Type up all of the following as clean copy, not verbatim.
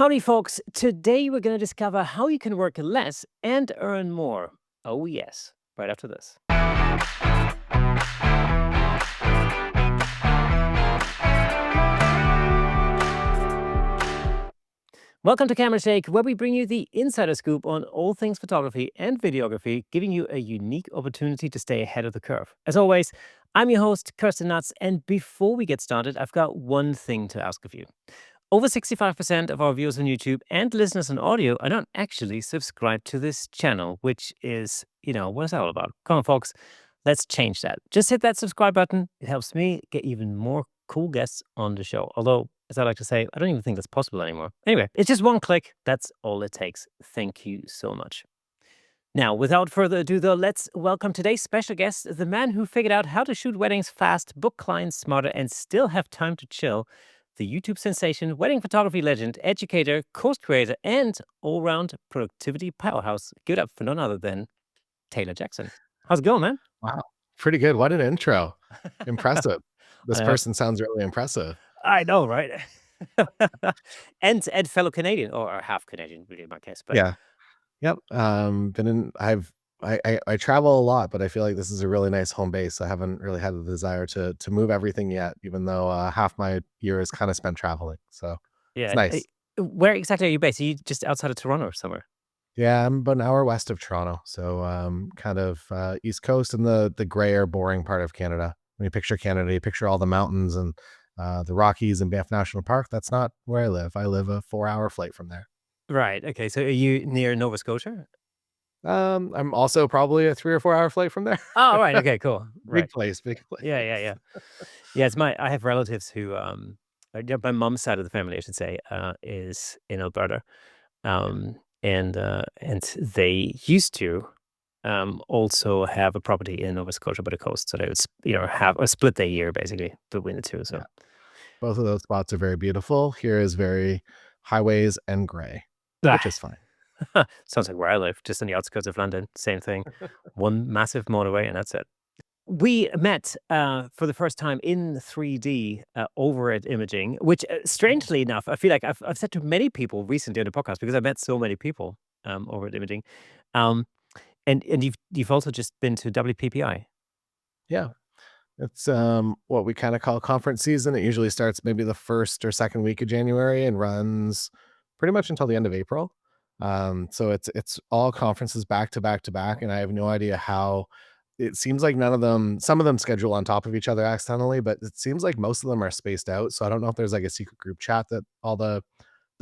Howdy, folks. Today we're going to discover how you can work less and earn more. Oh, yes, right after this. Welcome to Camera Shake, where we bring you the insider scoop on all things photography and videography, giving you a unique opportunity to stay ahead of the curve. As always, I'm your host, Kirsten Nuts, and before we get started, I've got one thing to ask of you. Over 65% of our viewers on YouTube and listeners on audio are not actually subscribed to this channel, which is, what it's all about. Come on, folks, let's change that. Just hit that subscribe button. It helps me get even more cool guests on the show. Although, as I like to say, I don't even think that's possible anymore. Anyway, it's just one click. That's all it takes. Thank you so much. Now, without further ado, though, let's welcome today's special guest, the man who figured out how to shoot weddings fast, book clients smarter, and still have time to chill. The YouTube sensation, wedding photography legend, educator, course creator, and all-round productivity powerhouse. Give it up for none other than Taylor Jackson. How's it going, man? Wow, pretty good. What an intro. Impressive. This person sounds really impressive. I know, right? and fellow Canadian, or half Canadian, really, in my case. But Yeah. Yep. I travel a lot, but I feel like this is a really nice home base. I haven't really had the desire to move everything yet, even though half my year is kind of spent traveling. So it's yeah, nice. where exactly are you based? Are you just outside of Toronto or somewhere? Yeah, I'm about an hour west of Toronto. So kind of East Coast and the grayer, boring part of Canada. When you picture Canada, you picture all the mountains and the Rockies and Banff National Park. That's not where I live. I live a 4-hour flight from there. Right. Okay. So are you near Nova Scotia? I'm also probably a 3 or 4 hour flight from there. Oh, right. Okay. Cool. Right. Big place, big place. Yeah. Yeah. I have relatives who my mom's side of the family, I should say, is in Alberta. And they used to also have a property in Nova Scotia by the coast, so they would have a split their year basically between the two. So Yeah. Both of those spots are very beautiful. Here is very highways and gray, which is fine. Sounds like where I live, just on the outskirts of London. Same thing, one massive motorway, and that's it. We met for the first time in 3D over at Imaging, which strangely enough, I feel like I've said to many people recently on the podcast because I met so many people over at Imaging, um, and you've also just been to WPPI. Yeah. It's what we kind of call conference season. It usually starts maybe the first or second week of January and runs pretty much until the end of April. So it's all conferences back to back to back, and I have no idea how. It seems like none of them, some of them schedule on top of each other accidentally, but it seems like most of them are spaced out. So I don't know if there's like a secret group chat that all the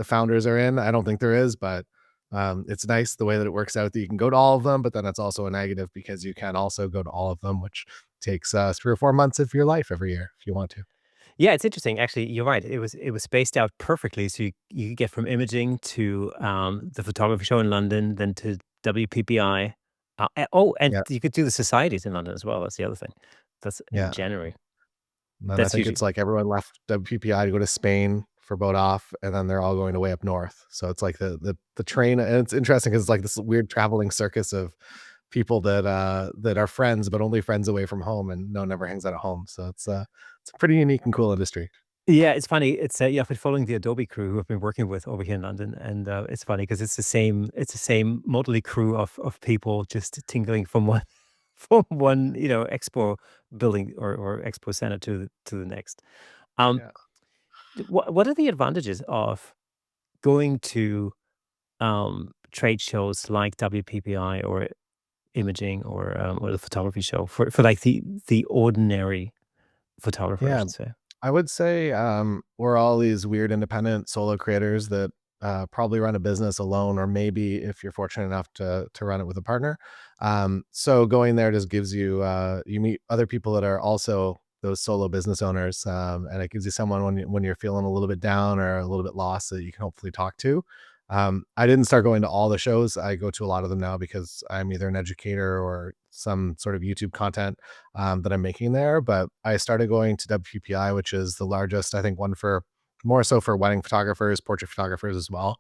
founders are in. I don't think there is, but it's nice the way that it works out that you can go to all of them, but then it's also a negative because you can also go to all of them, which takes 3 or 4 months of your life every year if you want to. Yeah, it's interesting. Actually, you're right. It was spaced out perfectly, so you could get from Imaging to the photography show in London, then to WPPI. And Yeah. you could do the societies in London as well. That's the other thing. That's in Yeah. January. And then I That's think usually it's like everyone left WPPI to go to Spain for boat off, and then they're all going to way up north. So it's like the train, and it's interesting because it's like this weird traveling circus of people that are friends, but only friends away from home, and no one ever hangs out at home. So it's a pretty unique and cool industry. Yeah, it's funny. I've been following the Adobe crew who I've been working with over here in London, and it's funny because it's the same motley crew of people just tingling from one from one expo building or expo center to the next. Um, Yeah. what are the advantages of going to trade shows like WPPI or Imaging or the photography show for like the ordinary photographer, I Yeah. should say? I would say, we're all these weird independent solo creators that, probably run a business alone, or maybe if you're fortunate enough to run it with a partner. So going there just gives you, you meet other people that are also those solo business owners, and it gives you someone when you're feeling a little bit down or a little bit lost that you can hopefully talk to. I didn't start going to all the shows. I go to a lot of them now because I'm either an educator or some sort of YouTube content that I'm making there. But I started going to WPPI, which is the largest, I think, one for more so for wedding photographers, portrait photographers as well.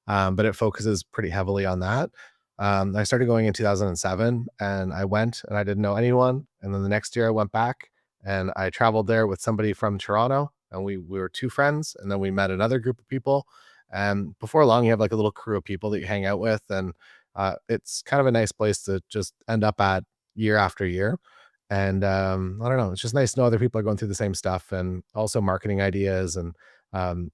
But it focuses pretty heavily on that. I started going in 2007, and I went and I didn't know anyone. And then the next year I went back and I traveled there with somebody from Toronto, and we were two friends, and then we met another group of people. And before long, you have like a little crew of people that you hang out with, and it's kind of a nice place to just end up at year after year. And I don't know, it's just nice to know other people are going through the same stuff, and also marketing ideas and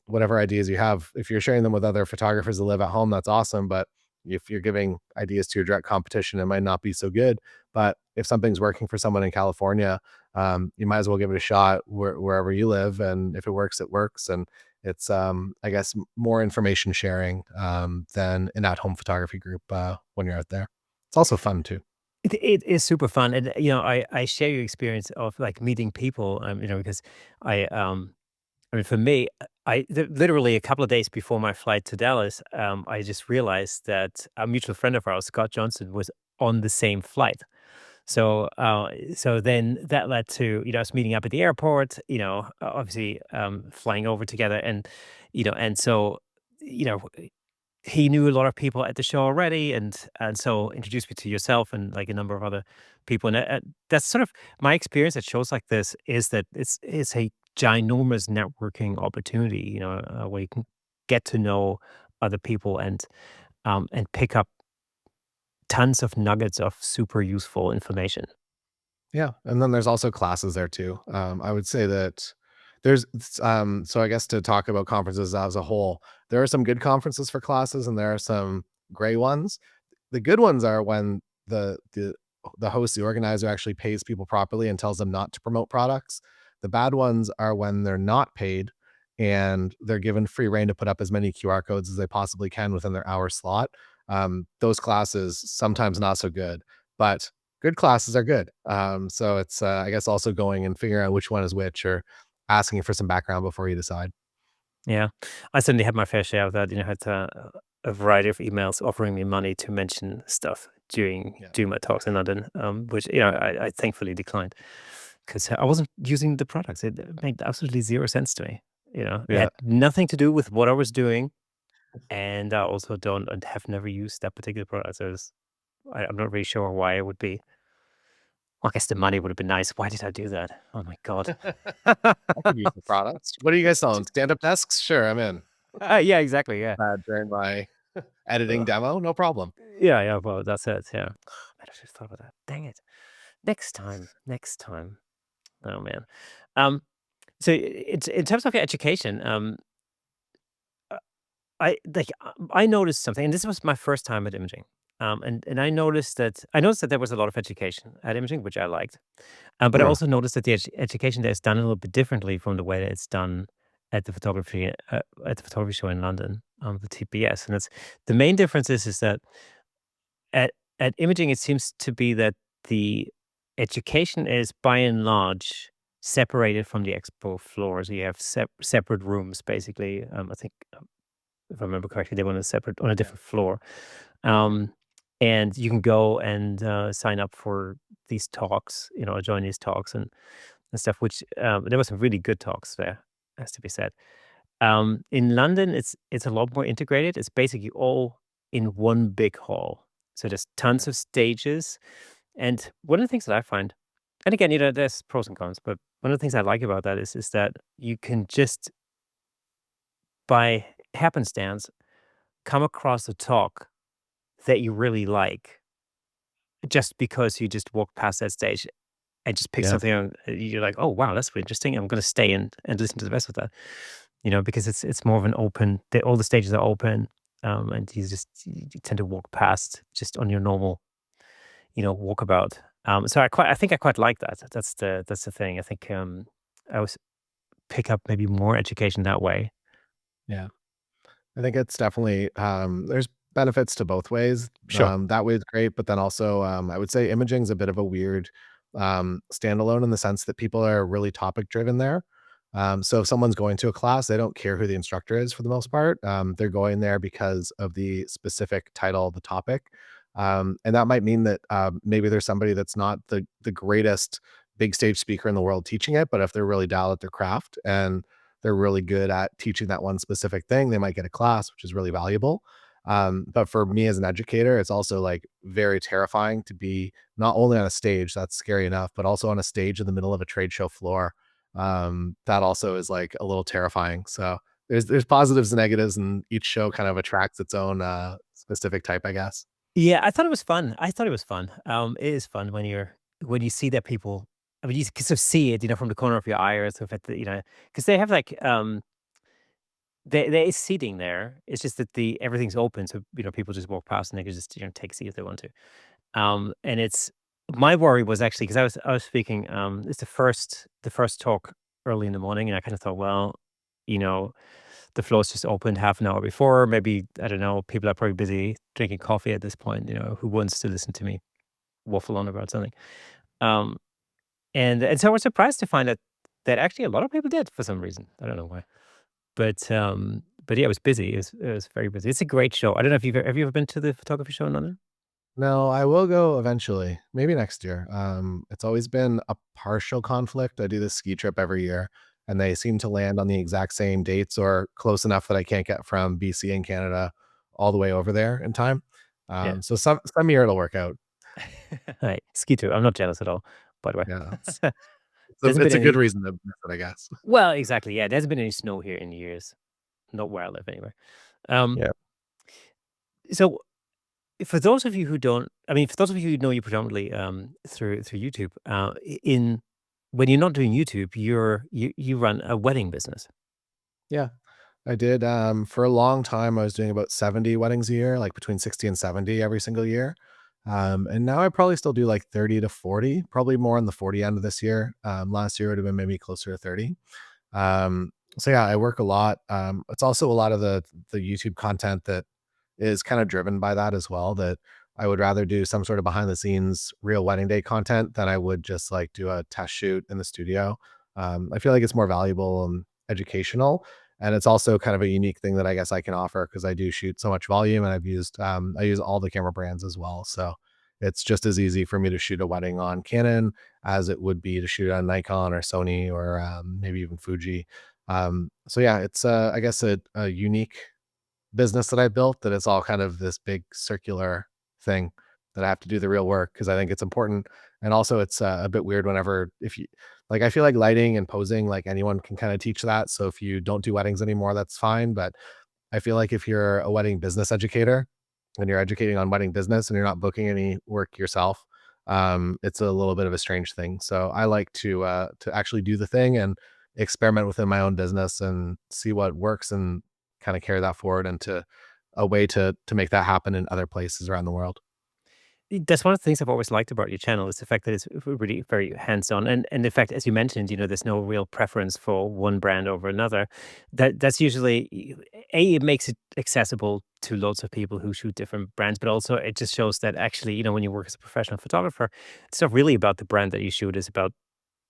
whatever ideas you have. If you're sharing them with other photographers that live at home, that's awesome. But if you're giving ideas to your direct competition, it might not be so good. But if something's working for someone in California, you might as well give it a shot wherever you live. And if it works, it works. And it's, I guess, more information sharing than an at home photography group when you're out there. It's also fun too. It is super fun, and, I share your experience of, like, meeting people, because I, I mean, for me, literally a couple of days before my flight to Dallas, I just realized that a mutual friend of ours, Scott Johnson, was on the same flight. So then that led to, us meeting up at the airport, obviously, flying over together, and so, you know, he knew a lot of people at the show already, and so introduced me to yourself and like a number of other people. And that's sort of my experience at shows like this, is that it's a ginormous networking opportunity, where you can get to know other people and pick up tons of nuggets of super useful information. Yeah, and then there's also classes there too. I would say that so I guess to talk about conferences as a whole, there are some good conferences for classes and there are some gray ones. The good ones are when the host, the organizer actually pays people properly and tells them not to promote products. The bad ones are when they're not paid and they're given free reign to put up as many QR codes as they possibly can within their hour slot. Those classes sometimes not so good, but good classes are good. So it's I guess also going and figuring out which one is which, or asking for some background before you decide. Yeah, I certainly had my fair share of that. Had a variety of emails offering me money to mention stuff during Yeah. my talks in London, which I thankfully declined because I wasn't using the products. It made absolutely zero sense to me. It Yeah. had nothing to do with what I was doing, and I also don't and have never used that particular product. So I'm not really sure why it would be. Well, I guess the money would have been nice. Why did I do that? Oh my god. I could use the products. What are you guys selling? Stand-up desks? Sure, I'm in. Yeah, exactly. Yeah. During my editing demo, no problem. Yeah, yeah, well, that's it, yeah. Man, I should have thought about that. Dang it. Next time, next time. Oh, man. Um, so it's in terms of your education, uh, I noticed something, and this was my first time at imaging. And I noticed that there was a lot of education at imaging, which I liked. But I Hmm. also noticed that the education there is done a little bit differently from the way that it's done at the photography show in London, the TPS. And it's the main difference is that At imaging, it seems to be that the education is by and large separated from the expo floor. So you have separate rooms, basically. I think, if I remember correctly, they were on a Yeah. different floor. Um, and you can go and sign up for these talks, or join these talks and stuff. Which there were some really good talks there, has to be said. In London, it's a lot more integrated. It's basically all in one big hall. So there's tons of stages. And one of the things that I find, and again, there's pros and cons, but one of the things I like about that is that you can just by happenstance come across a talk that you really like just because you just walk past that stage and just pick Yeah. something out. You're like, oh wow, that's really interesting. I'm going to stay and listen to the rest of that. Because it's more of an open. All the stages are open, and you tend to walk past just on your normal, walkabout. So I think I quite like that. That's the thing. I think I was pick up maybe more education that way. Yeah. I think it's definitely, there's benefits to both ways. Sure. That way is great, but then also, I would say imaging's a bit of a weird, standalone in the sense that people are really topic driven there. So if someone's going to a class, they don't care who the instructor is for the most part. They're going there because of the specific title of the topic. And that might mean that, maybe there's somebody that's not the greatest big stage speaker in the world teaching it, but if they're really dialed at their craft and they're really good at teaching that one specific thing, they might get a class, which is really valuable. But for me as an educator, it's also like very terrifying to be not only on a stage, that's scary enough, but also on a stage in the middle of a trade show floor. That also is like a little terrifying. So there's positives and negatives, and each show kind of attracts its own specific type, I guess. Yeah, I thought it was fun. I thought it was fun. It is fun when you see that people. I mean, you can sort of see it, from the corner of your eye, or sort of at because they have like there is seating there. It's just that the everything's open, so people just walk past and they can just take a seat if they want to. And it's my worry was actually because I was speaking. It's the first talk early in the morning, and I kind of thought, well, you know, the floor's just opened half an hour before. Maybe I don't know. People are probably busy drinking coffee at this point. Who wants to listen to me waffle on about something? Um, and so I was surprised to find that actually a lot of people did for some reason. I don't know why, but yeah, it was busy. It was very busy. It's a great show. I don't know if have you ever been to the photography show in London? No, I will go eventually, maybe next year. It's always been a partial conflict. I do this ski trip every year, and they seem to land on the exact same dates or close enough that I can't get from BC and Canada all the way over there in time. Yeah. So some year it'll work out. Hi, ski too. I'm not jealous at all, by the way. Yeah, it's There hasn't been it's a good any. reason to miss it, I guess. Well, exactly. Yeah, there hasn't been any snow here in years. Not where I live, anyway. Um, Yeah. so for those of you who don't, I mean, for those of you who know you predominantly through YouTube, in when you're not doing YouTube, you run a wedding business. Yeah. I did, for a long time, I was doing about 70 weddings a year, like between 60 and 70 every single year. And now I probably still do like 30 to 40, probably more on the 40 end of this year. Last year would have been maybe closer to 30. So yeah, I work a lot. It's also a lot of the YouTube content that is kind of driven by that as well. That I would rather do some sort of behind the scenes real wedding day content than I would just like do a test shoot in the studio. I feel like it's more valuable and educational, and it's also kind of a unique thing that I guess I can offer because I do shoot so much volume, and I use all the camera brands as well. So it's just as easy for me to shoot a wedding on Canon as it would be to shoot on Nikon or Sony or maybe even Fuji. So yeah, it's I guess a unique business that I built that it's all kind of this big circular thing that I have to do the real work because I think it's important. And also it's a bit weird whenever if you like I feel like lighting and posing like anyone can kind of teach that. So if you don't do weddings anymore, that's fine. But I feel like if you're a wedding business educator and you're educating on wedding business and you're not booking any work yourself, it's a little bit of a strange thing. So I like to actually do the thing and experiment within my own business and see what works and kind of carry that forward into a way to make that happen in other places around the world. That's one of the things I've always liked about your channel is the fact that it's really very hands-on, and the fact, as you mentioned, there's no real preference for one brand over another. That's usually it makes it accessible to lots of people who shoot different brands, but also it just shows that actually, when you work as a professional photographer, it's not really about the brand that you shoot. It's about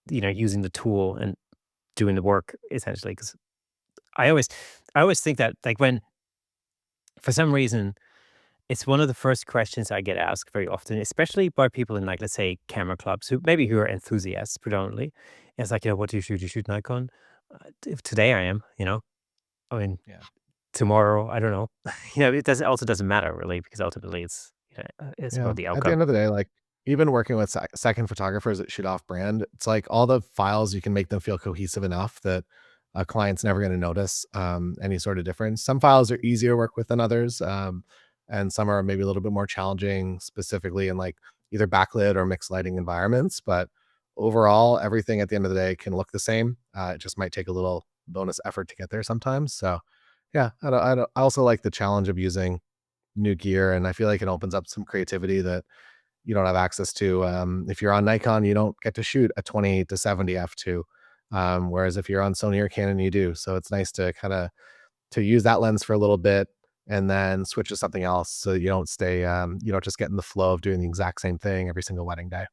using the tool and doing the work essentially. Because I always, I always think that like when for some reason it's one of the first questions I get asked very often, especially by people in, like, let's say, camera clubs who are enthusiasts predominantly. It's like, what do you shoot? Do you shoot Nikon? If today I am, I mean, Yeah. tomorrow, I don't know. It doesn't matter really because ultimately it's Yeah. about the At the outcome. end of the day, like even working with second photographers that shoot off brand, it's like all the files you can make them feel cohesive enough that a client's never going to notice any sort of difference. Some files are easier to work with than others, and some are maybe a little bit more challenging, specifically in like either backlit or mixed lighting environments. But overall, everything at the end of the day can look the same. It just might take a little bonus effort to get there sometimes. So yeah, I also like the challenge of using new gear, and I feel like it opens up some creativity that you don't have access to. If you're on Nikon, you don't get to shoot a 20 to 70 f2, whereas if you're on Sony or Canon, you do. So it's nice to kind of to use that lens for a little bit and then switch to something else, so you don't stay, you don't just get in the flow of doing the exact same thing every single wedding day.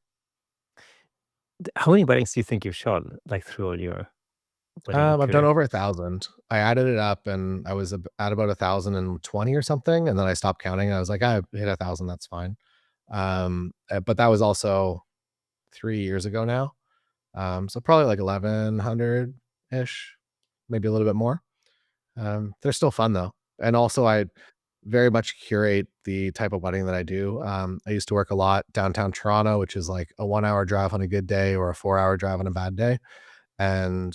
How many weddings do you think you've shot, like, through all your wedding I've done career? over 1,000. I added it up and I was at about 1,020 or something, and then I stopped counting. I was like, I hit 1,000, that's fine. But that was also 3 years ago now. So probably like 1,100 ish, maybe a little bit more. They're still fun though. And also, I very much curate the type of wedding that I do. I used to work a lot downtown Toronto, which is like a 1 hour drive on a good day or a 4 hour drive on a bad day. And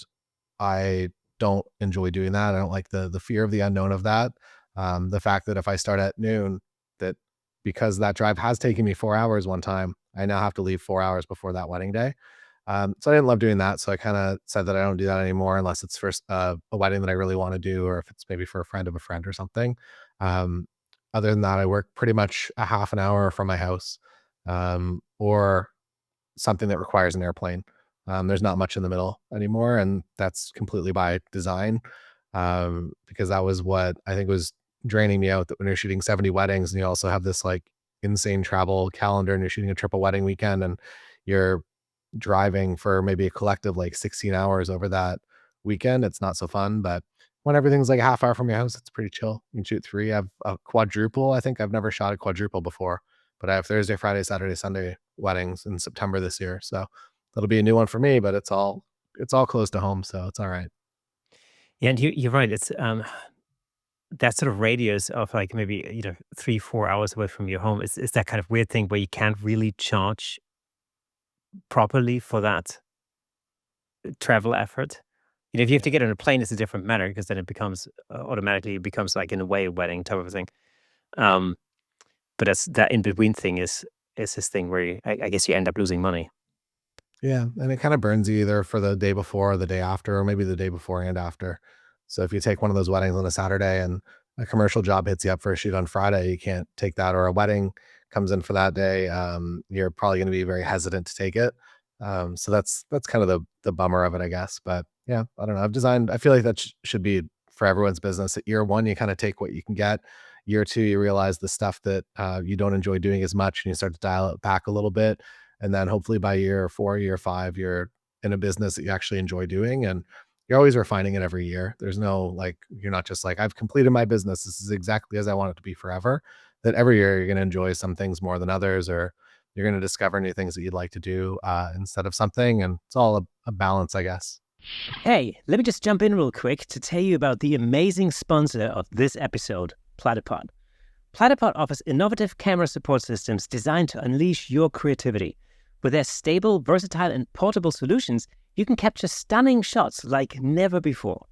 I don't enjoy doing that. I don't like the fear of the unknown of that. The fact that if I start at noon, that because that drive has taken me 4 hours one time, I now have to leave 4 hours before that wedding day. So I didn't love doing that. So I kind of said that I don't do that anymore unless it's for a wedding that I really want to do, or if it's maybe for a friend of a friend or something. Um, Other than that, I work pretty much a half an hour from my house, or something that requires an airplane. There's not much in the middle anymore, and that's completely by design, because that was what I think was draining me out. That when you're shooting 70 weddings and you also have this like insane travel calendar, and you're shooting a triple wedding weekend, and you're driving for maybe a collective like 16 hours over that weekend, it's not so fun. But when everything's like a half hour from your house, it's pretty chill. You can shoot three. I have a quadruple. I think I've never shot a quadruple before, but I have Thursday, Friday, Saturday, Sunday weddings in September this year. So that'll be a new one for me, but it's all close to home. So it's all right. Yeah, and you're right. It's that sort of radius of like maybe 3-4 hours away from your home is that kind of weird thing where you can't really charge properly for that travel effort. If you have Yeah. to get on a plane, it's a different matter because then it becomes automatically it becomes like in a way a wedding type of a thing. Um, but that's that in between thing is this thing where I guess you end up losing money. Yeah, and it kinda burns you either for the day before or the day after, or maybe the day before and after. So if you take one of those weddings on a Saturday and a commercial job hits you up for a shoot on Friday, you can't take that, or a wedding comes in for that day, you're probably gonna be very hesitant to take it. So that's kind of the bummer of it, I guess. But yeah, I don't know. I feel like that should be for everyone's business. At year 1, you kinda take what you can get. Year 2, you realize the stuff that, you don't enjoy doing as much, and you start to dial it back a little bit, and then hopefully by year 4, year 5, you're in a business that you actually enjoy doing, and you're always refining it every year. There's no like, you're not just like, I've completed my business. This is exactly as I want it to be forever. That every year you're going to enjoy some things more than others, or you're going to discover new things that you'd like to do instead of something. And it's all a balance, I guess. Hey, let me just jump in real quick to tell you about the amazing sponsor of this episode, Platypod. Platypod offers innovative camera support systems designed to unleash your creativity. With their stable, versatile, and portable solutions, you can capture stunning shots like never before.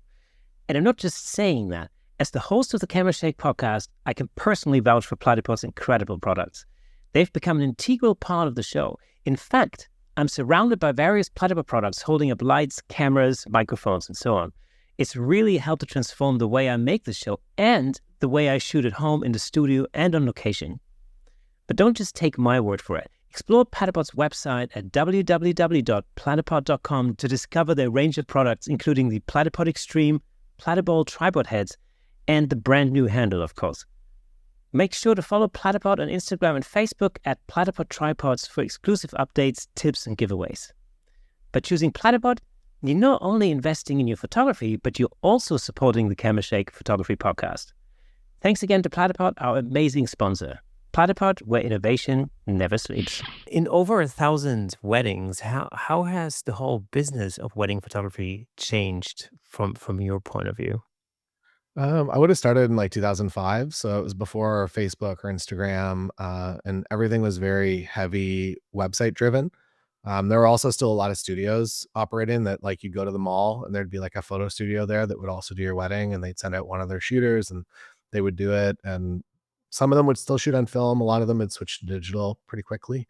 And I'm not just saying that. As the host of the Camera Shake podcast, I can personally vouch for Platypod's incredible products. They've become an integral part of the show. In fact, I'm surrounded by various Platypod products holding up lights, cameras, microphones, and so on. It's really helped to transform the way I make the show and the way I shoot at home, in the studio, and on location. But don't just take my word for it. Explore Platypod's website at www.platypod.com to discover their range of products, including the Platypod Extreme, Platypod tripod heads, and the brand new handle, of course. Make sure to follow Platypod on Instagram and Facebook at Platypod Tripods for exclusive updates, tips, and giveaways. By choosing Platypod, you're not only investing in your photography, but you're also supporting the Camera Shake Photography Podcast. Thanks again to Platypod, our amazing sponsor. Platypod, where innovation never sleeps. In over 1,000 weddings, how has the whole business of wedding photography changed from your point of view? I would have started in like 2005. So it was before Facebook or Instagram, and everything was very heavy website driven. There were also still a lot of studios operating that, like, you go to the mall and there'd be like a photo studio there that would also do your wedding, and they'd send out one of their shooters and they would do it. And some of them would still shoot on film. A lot of them had switched to digital pretty quickly.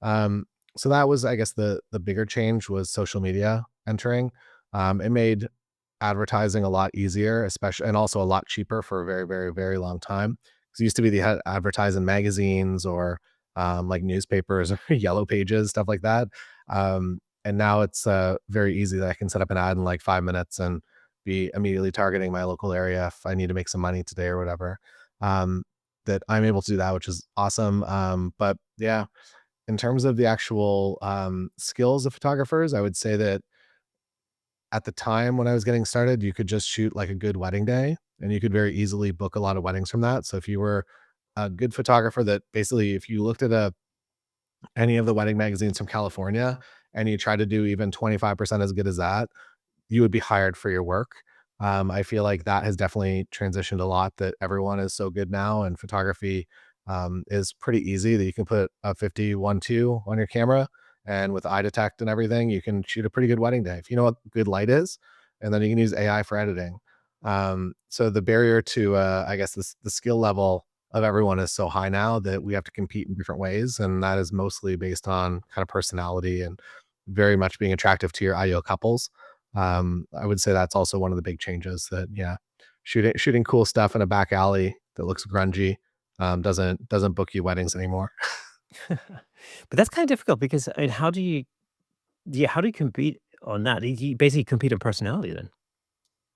Um, so that was, I guess, the bigger change was social media entering. It made advertising a lot easier, especially, and also a lot cheaper for a very, very, very long time. Because it used to be they had advertise in magazines or like newspapers or yellow pages, stuff like that. And now it's very easy that I can set up an ad in like 5 minutes and be immediately targeting my local area if I need to make some money today or whatever. Um, that I'm able to do that, which is awesome. But yeah, in terms of the actual skills of photographers, I would say that at the time when I was getting started, you could just shoot like a good wedding day and you could very easily book a lot of weddings from that. So if you were a good photographer, that basically, if you looked at any of the wedding magazines from California and you tried to do even 25% as good as that, you would be hired for your work. I feel like that has definitely transitioned a lot, that everyone is so good now, and photography is pretty easy, that you can put a 50-1.2 on your camera, and with eye detect and everything, you can shoot a pretty good wedding day. If you know what good light is, and then you can use AI for editing. So the barrier to, I guess, the skill level of everyone is so high now that we have to compete in different ways, and that is mostly based on kind of personality and very much being attractive to your ideal couples. I would say that's also one of the big changes that, yeah, shooting cool stuff in a back alley that looks grungy, doesn't book you weddings anymore. But that's kind of difficult because I mean, how do you yeah, how do you compete on that? You basically compete on personality then.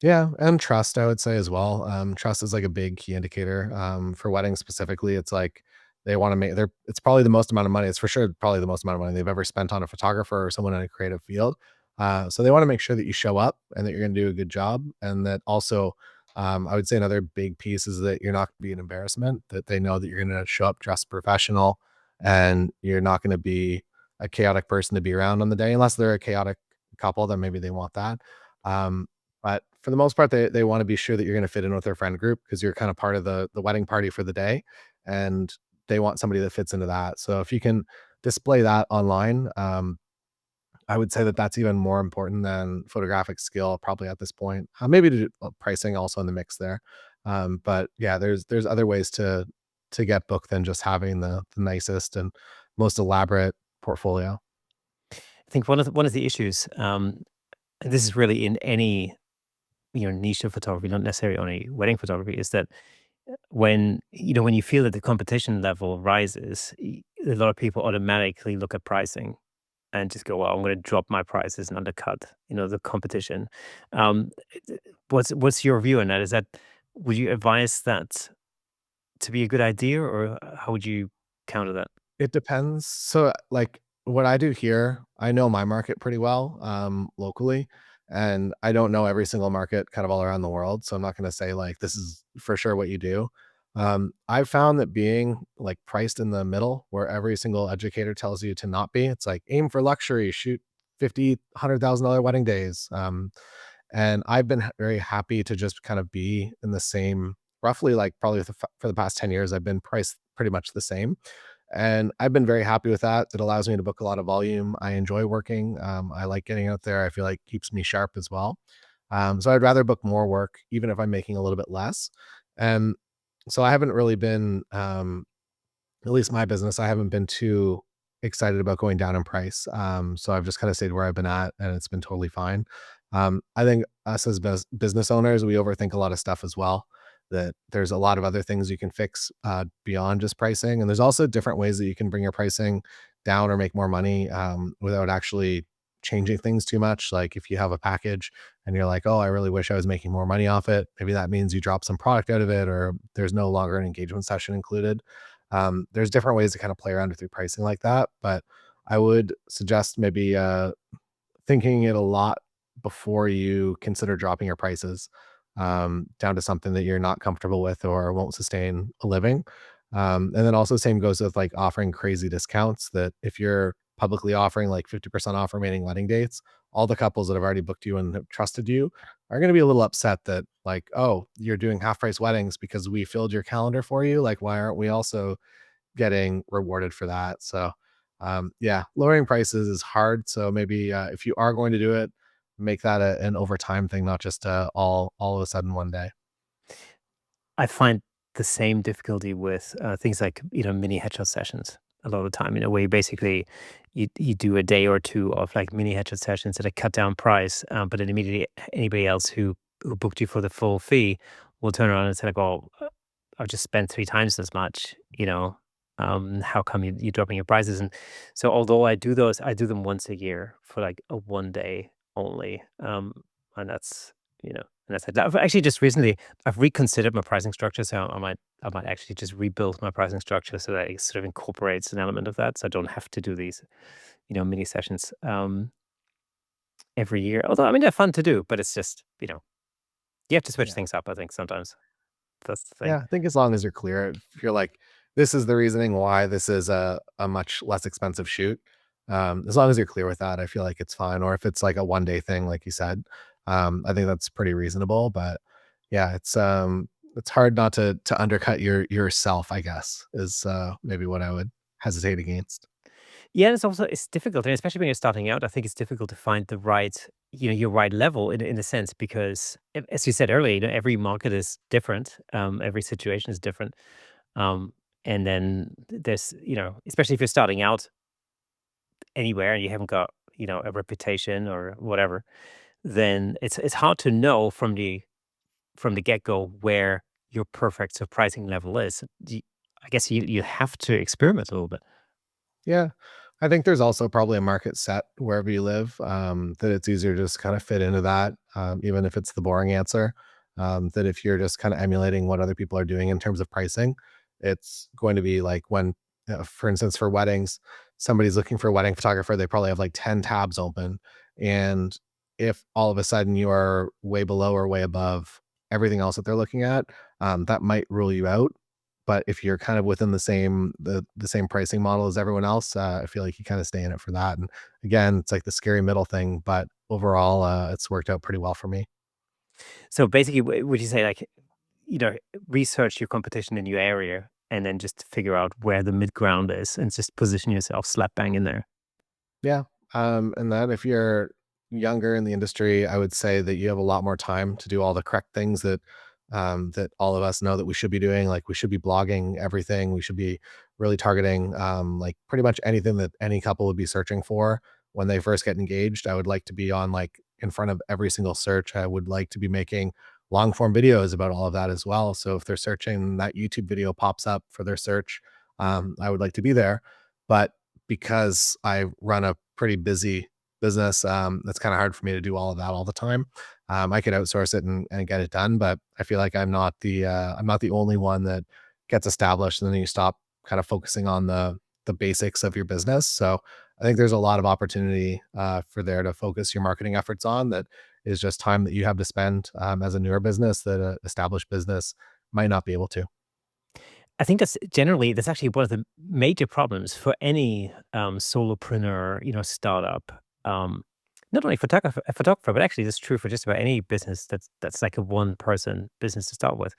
Yeah, and trust, I would say as well. Trust is like a big key indicator. For weddings specifically, it's like they want to make they're it's probably the most amount of money. It's for sure probably the most amount of money they've ever spent on a photographer or someone in a creative field. So they want to make sure that you show up and that you're going to do a good job, and that also, I would say another big piece is that you're not going to be an embarrassment. That they know that you're going to show up dressed professional, and you're not going to be a chaotic person to be around on the day, unless they're a chaotic couple. Then maybe they want that. Um, but for the most part, they wanna be sure that you're gonna fit in with their friend group because 'cause you're kinda part of the wedding party for the day, and they want somebody that fits into that. So if you can display that online, I would say that that's even more important than photographic skill probably at this point. Maybe to do pricing also in the mix there. But yeah, there's other ways to get booked than just having the nicest and most elaborate portfolio. I think one of the issues, and this is really in any niche of photography, not necessarily only wedding photography, is that when you feel that the competition level rises, a lot of people automatically look at pricing and just go, "Well, I'm going to drop my prices and undercut, the competition." Um, what's your view on that? Is that would you advise that to be a good idea, or how would you counter that? It depends. So, like, what I do here, I know my market pretty well, locally, and I don't know every single market kind of all around the world, so I'm not gonna say, like, this is for sure what you do. I've found that being, like, priced in the middle where every single educator tells you to not be, it's like, "Aim for luxury, shoot 50, $100,000 wedding days," and I've been very happy to just kind of be in the same roughly, like, probably for the past 10 years, I've been priced pretty much the same. And I've been very happy with that. It allows me to book a lot of volume. I enjoy working. I like getting out there. I feel like keeps me sharp as well. So I'd rather book more work, even if I'm making a little bit less. And so I haven't really been, at least my business, I haven't been too excited about going down in price. So I've just kind of stayed where I've been at, and it's been totally fine. I think us as business owners, we overthink a lot of stuff as well. That there's a lot of other things you can fix beyond just pricing, and there's also different ways that you can bring your pricing down or make more money without actually changing things too much. Like if you have a package and you're like, "Oh, I really wish I was making more money off it," maybe that means you drop some product out of it, or there's no longer an engagement session included. There's different ways to kind of play around with your pricing like that, but I would suggest maybe thinking it a lot before you consider dropping your prices down to something that you're not comfortable with or won't sustain a living. And then also same goes with like offering crazy discounts that if you're publicly offering like 50% off remaining wedding dates, all the couples that have already booked you and have trusted you are going to be a little upset that like, oh, you're doing half price weddings because we filled your calendar for you. Like, why aren't we also getting rewarded for that? So, yeah, lowering prices is hard. So maybe if you are going to do it, make that an overtime thing, not just all of a sudden one day. I find the same difficulty with things like mini headshot sessions a lot of the time. Where you basically you do a day or two of like mini headshot sessions at a cut down price, but then immediately anybody else who booked you for the full fee will turn around and say like, "Oh, I've just spent 3 times as much." How come you're dropping your prices? And so, although I do those, I do them once a year for like a 1 day only, and that's it. I've actually just recently I've reconsidered my pricing structure, so I might actually just rebuild my pricing structure so that it sort of incorporates an element of that, so I don't have to do these, mini sessions every year. Although I mean they're fun to do, but it's just you have to switch Yeah. things up. I think sometimes that's the thing. Yeah, I think as long as you're clear, if you're like, this is the reasoning why this is a much less expensive shoot. As long as you're clear with that, I feel like it's fine. Or if it's like a 1 day thing, like you said, I think that's pretty reasonable. But yeah, it's hard not to undercut yourself, I guess, is maybe what I would hesitate against. Yeah, it's difficult, and especially when you're starting out. I think it's difficult to find the right. your right level in a sense because as you said earlier, every market is different. Every situation is different. Um, and then there's, especially if you're starting out anywhere and you haven't got, a reputation or whatever, then it's hard to know from the get-go where your perfect sort of pricing level is. I guess you have to experiment a little bit. Yeah. I think there's also probably a market set wherever you live, that it's easier to just kind of fit into that, even if it's the boring answer. That if you're just kind of emulating what other people are doing in terms of pricing, it's going to be like when, for instance, for weddings, somebody's looking for a wedding photographer, they probably have like 10 tabs open. And if all of a sudden you are way below or way above everything else that they're looking at, that might rule you out. But if you're kind of within the same pricing model as everyone else, I feel like you kinda stay in it for that, and again, it's like the scary middle thing, but overall, it's worked out pretty well for me. So basically, would you say like, you know, research your competition in your area and then just figure out where the mid ground is and just position yourself slap bang in there? Yeah, and then if you're younger in the industry, I would say that you have a lot more time to do all the correct things that all of us know that we should be doing. Like we should be blogging everything. We should be really targeting like pretty much anything that any couple would be searching for when they first get engaged. I would like to be on like in front of every single search. I would like to be making long form videos about all of that as well. So if they're searching, that YouTube video pops up for their search. I would like to be there, but because I run a pretty busy business, it's kind of hard for me to do all of that all the time. I could outsource it and get it done, but I feel like I'm not the only one that gets established and then you stop kind of focusing on the basics of your business. So I think there's a lot of opportunity for there to focus your marketing efforts on that is just time that you have to spend as a newer business that a established business might not be able to. I think that's actually one of the major problems for any solopreneur, startup. Not only a photographer, but actually this is true for just about any business that's like a one person business to start with,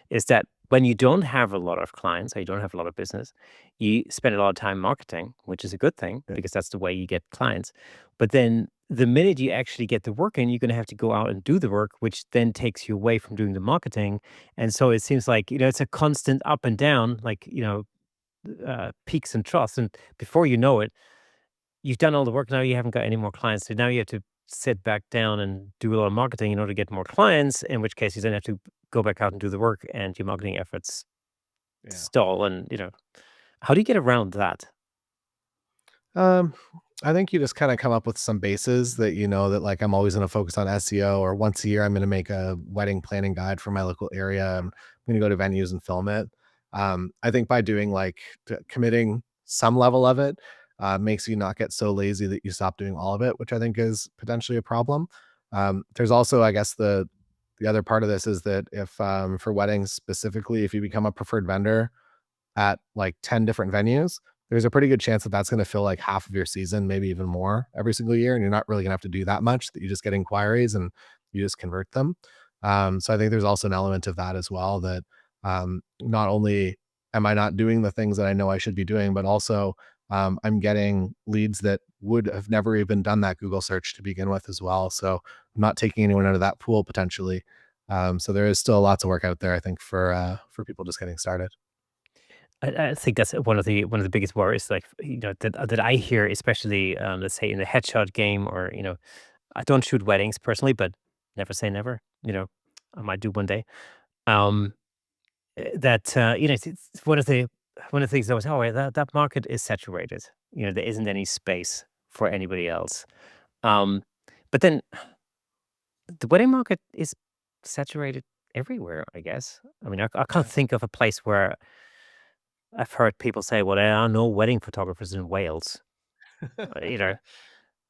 is that when you don't have a lot of clients or you don't have a lot of business, you spend a lot of time marketing, which is a good thing Yeah. because that's the way you get clients. But then the minute you actually get the work in, you're going to have to go out and do the work, which then takes you away from doing the marketing. And so it seems like, it's a constant up and down, like, peaks and troughs. And before you know it, you've done all the work. Now you haven't got any more clients. So now you have to sit back down and do a lot of marketing in order to get more clients, in which case you then have to go back out and do the work and your marketing efforts Yeah. stall. And, how do you get around that? Um, I think you just kinda come up with some bases that you know that, like, I'm always gonna focus on SEO, or once a year, I'm gonna make a wedding planning guide for my local area. I'm gonna go to venues and film it. I think by doing, like committing some level of it, makes you not get so lazy that you stop doing all of it, which I think is potentially a problem. There's also, I guess, the other part of this is that if, for weddings specifically, if you become a preferred vendor at like 10 different venues, there's a pretty good chance that that's going to fill like half of your season, maybe even more every single year. And you're not really going to have to do that much, that you just get inquiries and you just convert them. So I think there's also an element of that as well, that not only am I not doing the things that I know I should be doing, but also I'm getting leads that would have never even done that Google search to begin with as well. So I'm not taking anyone out of that pool potentially. So there is still lots of work out there, I think, for people just getting started. I think that's one of the biggest worries, like that I hear, especially let's say in the headshot game, or I don't shoot weddings personally, but never say never. I might do one day. Um, that it's one of the things that was, oh, yeah, that market is saturated. There isn't any space for anybody else. Um, but then the wedding market is saturated everywhere, I guess. I mean, I can't Yeah. think of a place where I've heard people say, "Well, there are no wedding photographers in Wales." You know,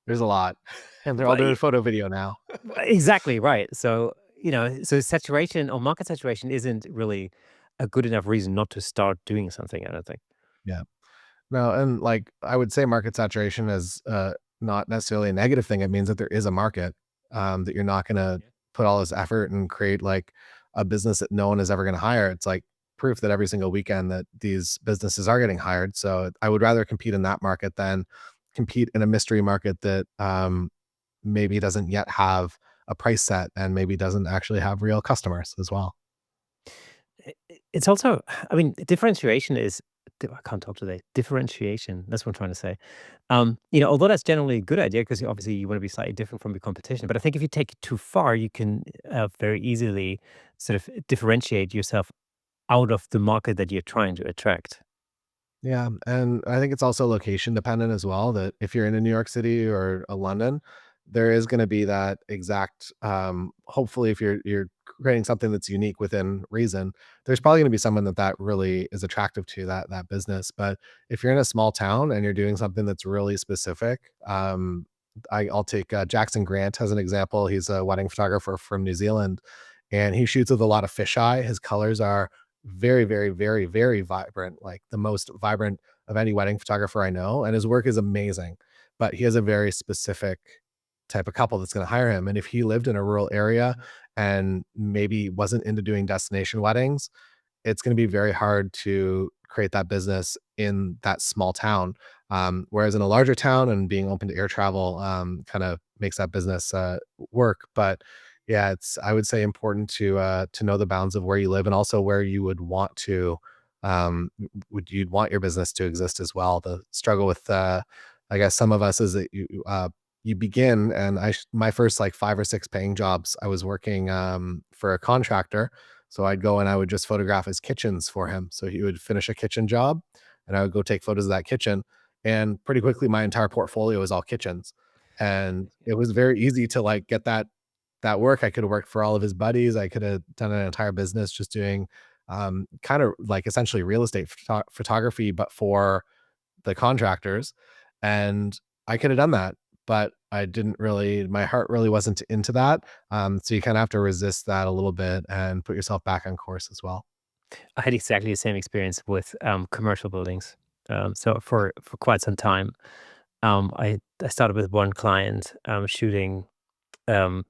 There's a lot, and they're all but doing photo video now. exactly right. So so saturation or market saturation isn't really a good enough reason not to start doing something. I don't think. Yeah. No, and, like, I would say market saturation is, not necessarily a negative thing. It means that there is a market, that you're not gonna Yeah. put all this effort and create, like, a business that no one is ever gonna hire. It's, like, proof that every single weekend that these businesses are getting hired. So I would rather compete in that market than compete in a mystery market that, maybe doesn't yet have a price set and maybe doesn't actually have real customers as well. It's also, I mean, differentiation is, I can't talk today. Differentiation, that's what I'm trying to say. Although that's generally a good idea because obviously you want to be slightly different from your competition, but I think if you take it too far, you can very easily sort of differentiate yourself out of the market that you're trying to attract. Yeah, and I think it's also location dependent as well, that if you're in a New York City or a London, there is gonna be that exact, hopefully, if you're creating something that's unique within reason, there's probably gonna be someone that really is attractive to that business, but if you're in a small town and you're doing something that's really specific, I'll take, Jackson Grant as an example. He's a wedding photographer from New Zealand, and he shoots with a lot of fisheye. His colors are very, very, very, very vibrant, like the most vibrant of any wedding photographer I know, and his work is amazing. But he has a very specific type of couple that's gonna hire him, and if he lived in a rural area and maybe wasn't into doing destination weddings, it's gonna be very hard to create that business in that small town. Whereas in a larger town and being open to air travel, kind of makes that business work. But yeah, it's I would say important to know the bounds of where you live and also where you would want to would you'd want your business to exist as well. The struggle with I guess some of us is that you begin and my first like 5 or 6 paying jobs, I was working for a contractor, so I'd go and I would just photograph his kitchens for him. So he would finish a kitchen job and I would go take photos of that kitchen. And pretty quickly my entire portfolio is all kitchens. And it was very easy to like get that work. I could have worked for all of his buddies. I could have done an entire business just doing kind of like essentially real estate photography, but for the contractors. And I could have done that, but I didn't really, my heart really wasn't into that. So you kind of have to resist that a little bit and put yourself back on course as well. I had exactly the same experience with commercial buildings. So for quite some time, I started with one client shooting um,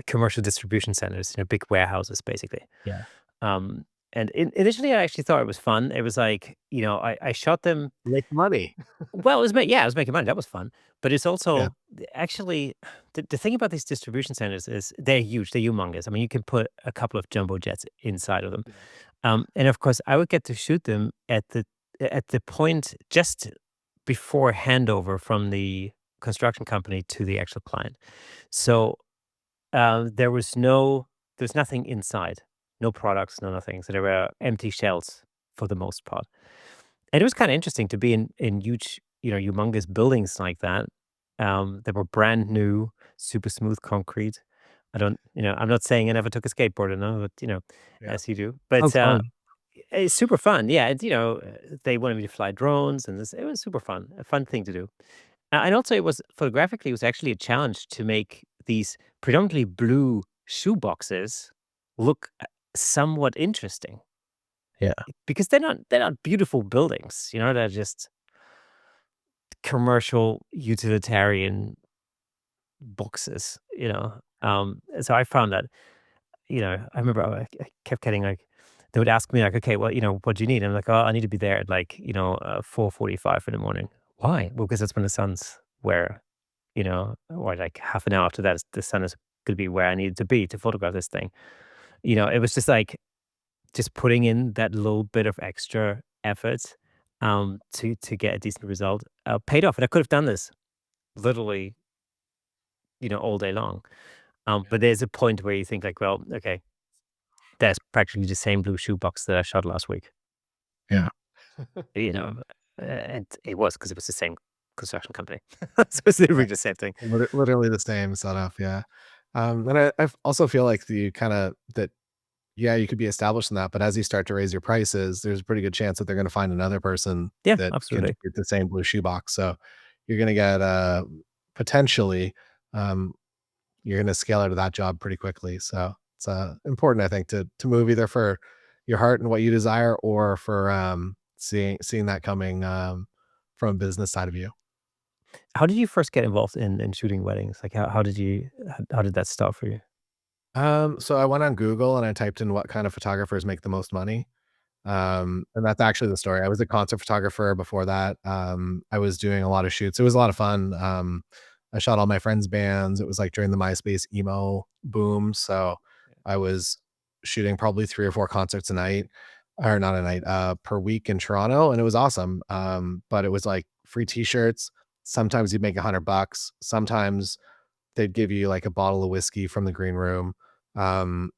commercial distribution centers, big warehouses, basically. Yeah. Um, and initially, I actually thought it was fun. It was like, I shot them. Make money. Well, yeah, I was making money. That was fun. But it's Yeah. also actually the thing about these distribution centers is they're huge. They're humongous. I mean, you can put a couple of jumbo jets inside of them. Yeah. And of course, I would get to shoot them at the point just before handover from the construction company to the actual client. So there was nothing inside, no products, no nothing. So there were empty shells for the most part. And it was kind of interesting to be in huge, humongous buildings like that. They were brand new, super smooth concrete. I don't, I'm not saying I never took a skateboard, no, but Yeah. as you do. But Sounds fun. it's super fun. Yeah, they wanted me to fly drones, and it was super fun, a fun thing to do. And also, it was photographically, it was actually a challenge to make these predominantly blue shoe boxes look somewhat interesting Yeah. because they're not beautiful buildings. They're just commercial utilitarian boxes. So I found that I remember I kept getting like they would ask me like, okay, well, what do you need? I'm like, oh, I need to be there at like 4:45 in the morning. Why? Well, because that's when the sun's where or like half an hour after that, the sun is going to be where I needed to be to photograph this thing. It was just like just putting in that little bit of extra effort to get a decent result paid off. And I could have done this literally, all day long. Yeah. But there's a point where you think like, well, okay, that's practically the same blue shoebox that I shot last week. Yeah. You know, and it was because it was the same construction company, so it's literally the same thing. Literally the same setup, yeah. And I also feel like you kinda that yeah, you could be established in that, but as you start to raise your prices, there's a pretty good chance that they're gonna find another person Yeah, that can absolutely. do the same blue shoebox, so you're gonna get, potentially, um, you're gonna scale out of that job pretty quickly, so it's, important, I think, to move either for your heart and what you desire or for, seeing that coming, from a business side of you. How did you first get involved in shooting weddings? Like, how did that start for you? So I went on Google and I typed in what kind of photographers make the most money. And that's actually the story. I was a concert photographer before that. I was doing a lot of shoots. It was a lot of fun. I shot all my friends' bands. It was like during the MySpace emo boom. So I was shooting probably 3 or 4 concerts a night, or not a night, per week in Toronto. And it was awesome. But it was like free t-shirts. Sometimes you'd make $100. Sometimes they'd give you like a bottle of whiskey from the green room. Um,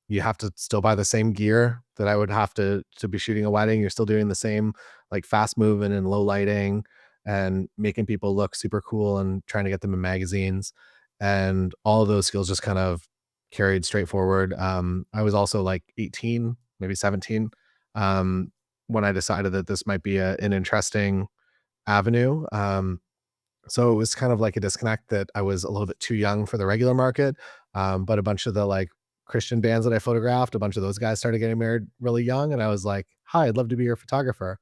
you have to still buy the same gear that I would have to be shooting a wedding. You're still doing the same like fast moving and low lighting and making people look super cool and trying to get them in magazines. And all of those skills just kind of carried straight forward. I was also like 18, maybe 17, um, when I decided that this might be an interesting avenue. So it was kind of like a disconnect that I was a little bit too young for the regular market. But a bunch of the like Christian bands that I photographed, a bunch of those guys started getting married really young. And I was like, hi, I'd love to be your photographer.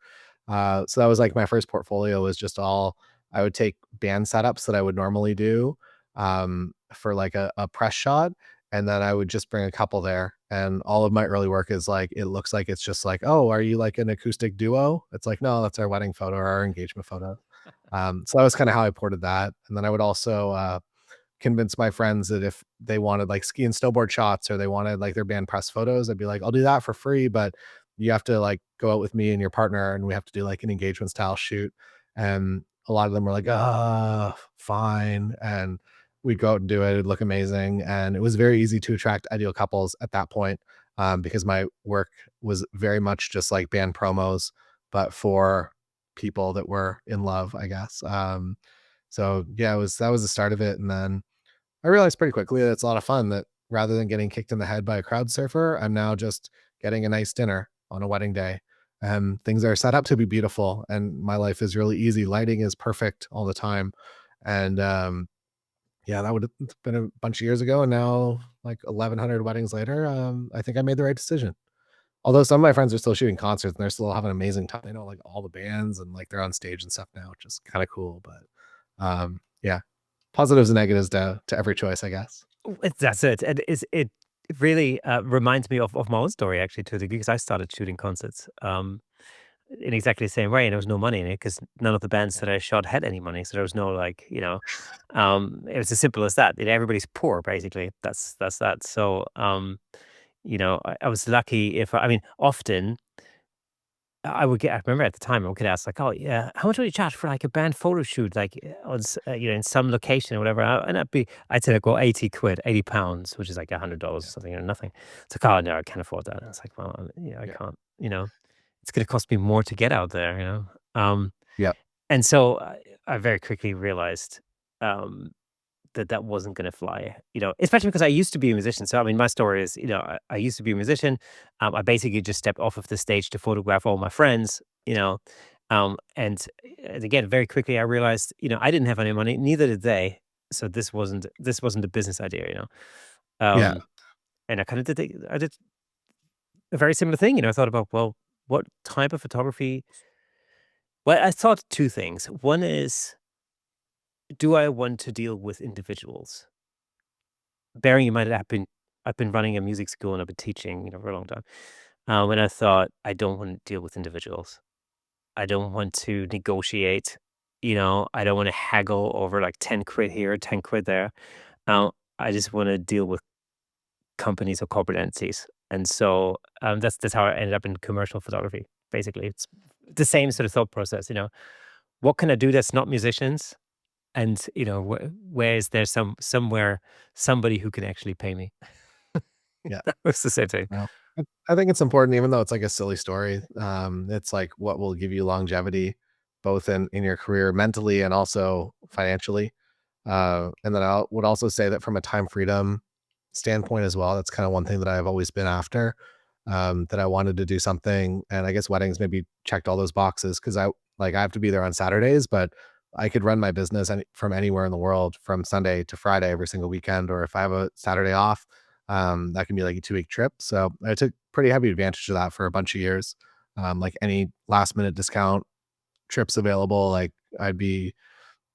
So that was like my first portfolio was just all I would take band setups that I would normally do for like a press shot. And then I would just bring a couple there. And all of my early work is like, it looks like it's just like, oh, are you like an acoustic duo? It's like, no, that's our wedding photo or our engagement photo. So that was kind of how I ported that. And then I would also convince my friends that if they wanted like ski and snowboard shots or they wanted like their band press photos, I'd be like, I'll do that for free, but you have to like go out with me and your partner and we have to do like an engagement style shoot. And a lot of them were like, fine. And we'd go out and do it. It'd look amazing. And it was very easy to attract ideal couples at that point because my work was very much just like band promos, but for people that were in love, I guess. So yeah, it was that was the start of it. And then I realized pretty quickly that it's a lot of fun that rather than getting kicked in the head by a crowd surfer, I'm now just getting a nice dinner on a wedding day. And things are set up to be beautiful. And my life is really easy. Lighting is perfect all the time. And yeah, that would have been a bunch of years ago. And now, like 1,100 weddings later, I think I made the right decision. Although some of my friends are still shooting concerts and they're still having an amazing time. They know like all the bands and like they're on stage and stuff now, which is kind of cool. But yeah, positives and negatives to every choice, I guess. That's it. And it really reminds me of my own story actually to a degree because I started shooting concerts in exactly the same way, and there was no money in it because none of the bands Yeah. that I shot had any money. So there was no like, it was as simple as that. Everybody's poor basically. That's that. So I was lucky if I mean often I would get I remember at the time, I would get asked like, "Oh, yeah, how much would you charge for, like, a band photo shoot, like, in some location or whatever?" And I'd say, like, "Well, 80 quid, £80, which is like $100 or Yeah. something or nothing. It's like, "Oh, no, I can't afford that." And it's like, "Well, I Yeah. can't," "It's gonna cost me more to get out there," Yeah. And so I very quickly realized, um that that wasn't gonna fly, especially because I used to be a musician. So, I mean, my story is, I used to be a musician. I basically just stepped off of the stage to photograph all my friends, and again, very quickly I realized, I didn't have any money, neither did they. So this wasn't a business idea. Yeah. Um, and I did a very similar thing. I thought about, well, what type of photography? Well, I thought two things. One is, do I want to deal with individuals? Bearing in mind that I've been running a music school and I've been teaching, for a long time. And I thought, I don't want to deal with individuals. I don't want to negotiate. I don't want to haggle over like 10 quid here, 10 quid there. I just want to deal with companies or corporate entities. And so that's how I ended up in commercial photography. Basically, it's the same sort of thought process. What can I do that's not musicians? And where is there somewhere somebody who can actually pay me? Yeah. It's the same thing. Well, I think it's important, even though it's like a silly story. It's like what will give you longevity, both in your career mentally and also financially. And then I would also say that from a time freedom standpoint as well, that's kind of one thing that I've always been after. That I wanted to do something, and I guess weddings maybe checked all those boxes because I have to be there on Saturdays, but I could run my business from anywhere in the world from Sunday to Friday every single weekend, or if I have a Saturday off, that can be like a 2 week trip. So I took pretty heavy advantage of that for a bunch of years. Like any last minute discount trips available, like I'd be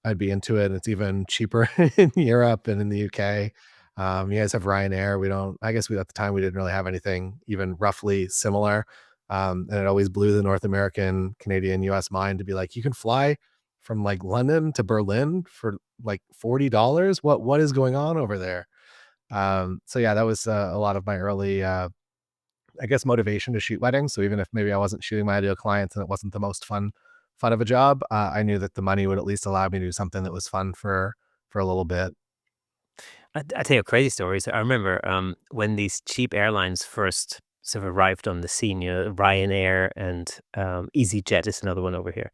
I'd be into it. It's even cheaper in Europe and in the UK. You guys have Ryanair. We don't. I guess we at the time we didn't really have anything even roughly similar. And it always blew the North American, Canadian, US mind to be like, you can fly from like London to Berlin for like $40. What is going on over there? So yeah, that was a lot of my early, I guess, motivation to shoot weddings. So even if maybe I wasn't shooting my ideal clients and it wasn't the most fun of a job, I knew that the money would at least allow me to do something that was fun for a little bit. I tell you a crazy story. So I remember when these cheap airlines first sort of arrived on the scene, Ryanair and EasyJet is another one over here.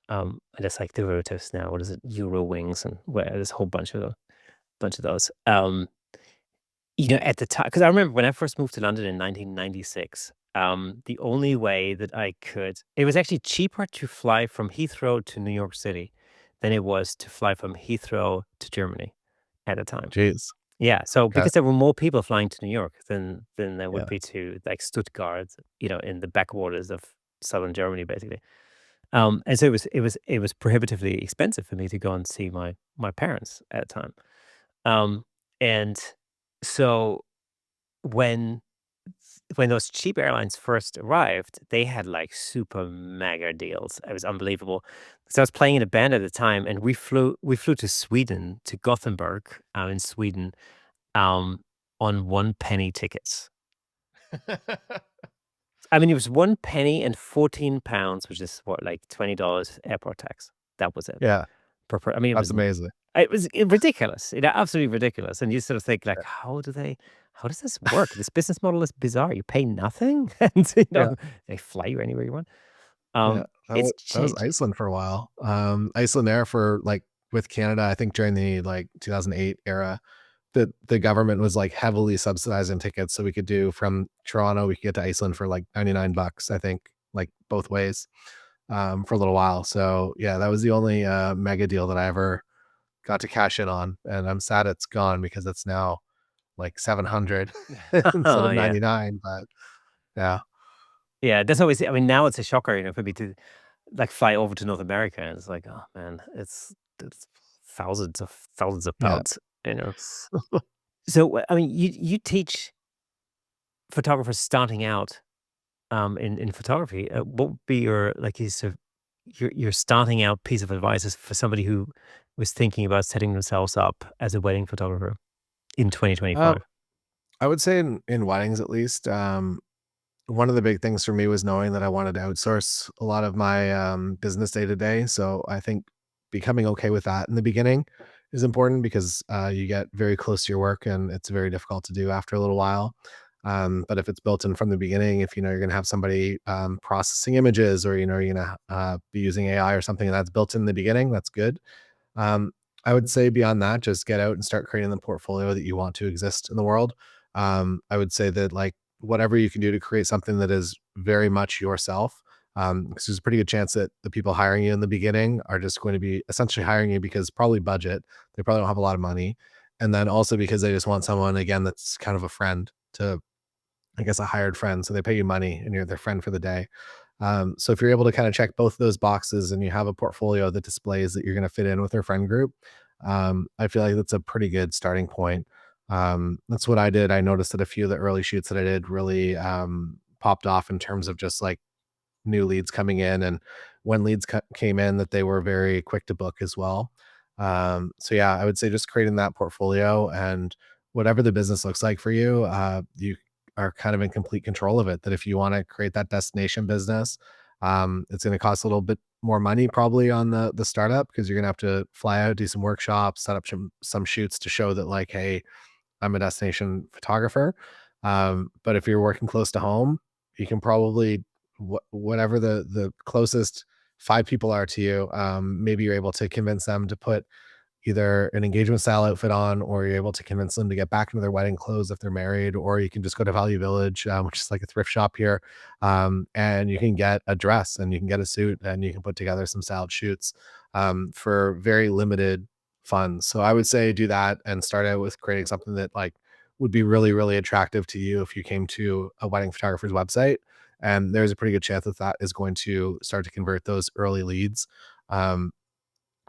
And it's like derivatives now. What is it? Eurowings and well, there's a whole bunch of those. At the time, because I remember when I first moved to London in 1996, the only way that it was actually cheaper to fly from Heathrow to New York City than it was to fly from Heathrow to Germany at the time. Jeez. Yeah, so Okay. because there were more people flying to New York than there would Yeah. be to, like, Stuttgart, in the backwaters of southern Germany, basically. And so it was prohibitively expensive for me to go and see my parents at the time. Um, and so when when those cheap airlines first arrived, they had, like, super mega deals. It was unbelievable. So I was playing in a band at the time, and we flew to Sweden, to Gothenburg, in Sweden, um, on 1 penny tickets. I mean, it was 1 penny and £14, which is what, like, $20 airport tax. That was it. Yeah, I mean, that's amazing. it was ridiculous, absolutely ridiculous, and you sort of think like, how does this work? This business model is bizarre. You pay nothing, and, Yeah. they fly you anywhere you want. Yeah, It's that was changed. Iceland for a while. Iceland Air for, like, with Canada, I think during the, like, 2008 era, the government was, like, heavily subsidizing tickets, so we could do from Toronto, we could get to Iceland for, like, $99, I think, like, both ways, for a little while. So, yeah, that was the only, mega deal that I ever got to cash in on, and I'm sad it's gone because it's now, like, 700 instead Oh, of yeah. 99, but yeah. Yeah, that's always I mean, now it's a shocker, for me to, like, fly over to North America, and it's like, "Oh, man, it's thousands of Yeah. pounds. So, I mean, you teach photographers starting out, in photography. What would be your, like, your starting out piece of advice is for somebody who was thinking about setting themselves up as a wedding photographer in Um, 2025? I would say in weddings at least, one of the big things for me was knowing that I wanted to outsource a lot of my, business day to day, so I think becoming okay with that in the beginning is important because, you get very close to your work and it's very difficult to do after a little while. But if it's built in from the beginning, if you know you're gonna have somebody, processing images or, you're gonna, be using AI or something that's built in the beginning, that's good. Um, I would say beyond that, just get out and start creating the portfolio that you want to exist in the world. I would say that, like, whatever you can do to create something that is very much yourself, because there's a pretty good chance that the people hiring you in the beginning are just going to be essentially hiring you because probably budget. They probably don't have a lot of money. And then also because they just want someone, again, that's kind of a friend to, I guess, a hired friend. So they pay you money and you're their friend for the day. So if you're able to kind of check both of those boxes and you have a portfolio that displays that you're going to fit in with their friend group, I feel like that's a pretty good starting point. That's what I did. I noticed that a few of the early shoots that I did really popped off in terms of just like new leads coming in, and when leads came in, that they were very quick to book as well. So yeah, I would say just creating that portfolio, and whatever the business looks like for you, you are kind of in complete control of it. That if you want to create that destination business, it's going to cost a little bit more money probably on the startup because you're going to have to fly out, do some workshops, set up some shoots to show that, like, hey, I'm a destination photographer. But if you're working close to home, you can probably whatever the closest 5 people are to you, maybe you're able to convince them to put either an engagement style outfit on, or you're able to convince them to get back into their wedding clothes if they're married, or you can just go to Value Village, which is like a thrift shop here, and you can get a dress and you can get a suit and you can put together some styled shoots for very limited funds. So I would say do that and start out with creating something that, like, would be really, really attractive to you if you came to a wedding photographer's website. And there's a pretty good chance that that is going to start to convert those early leads. Um,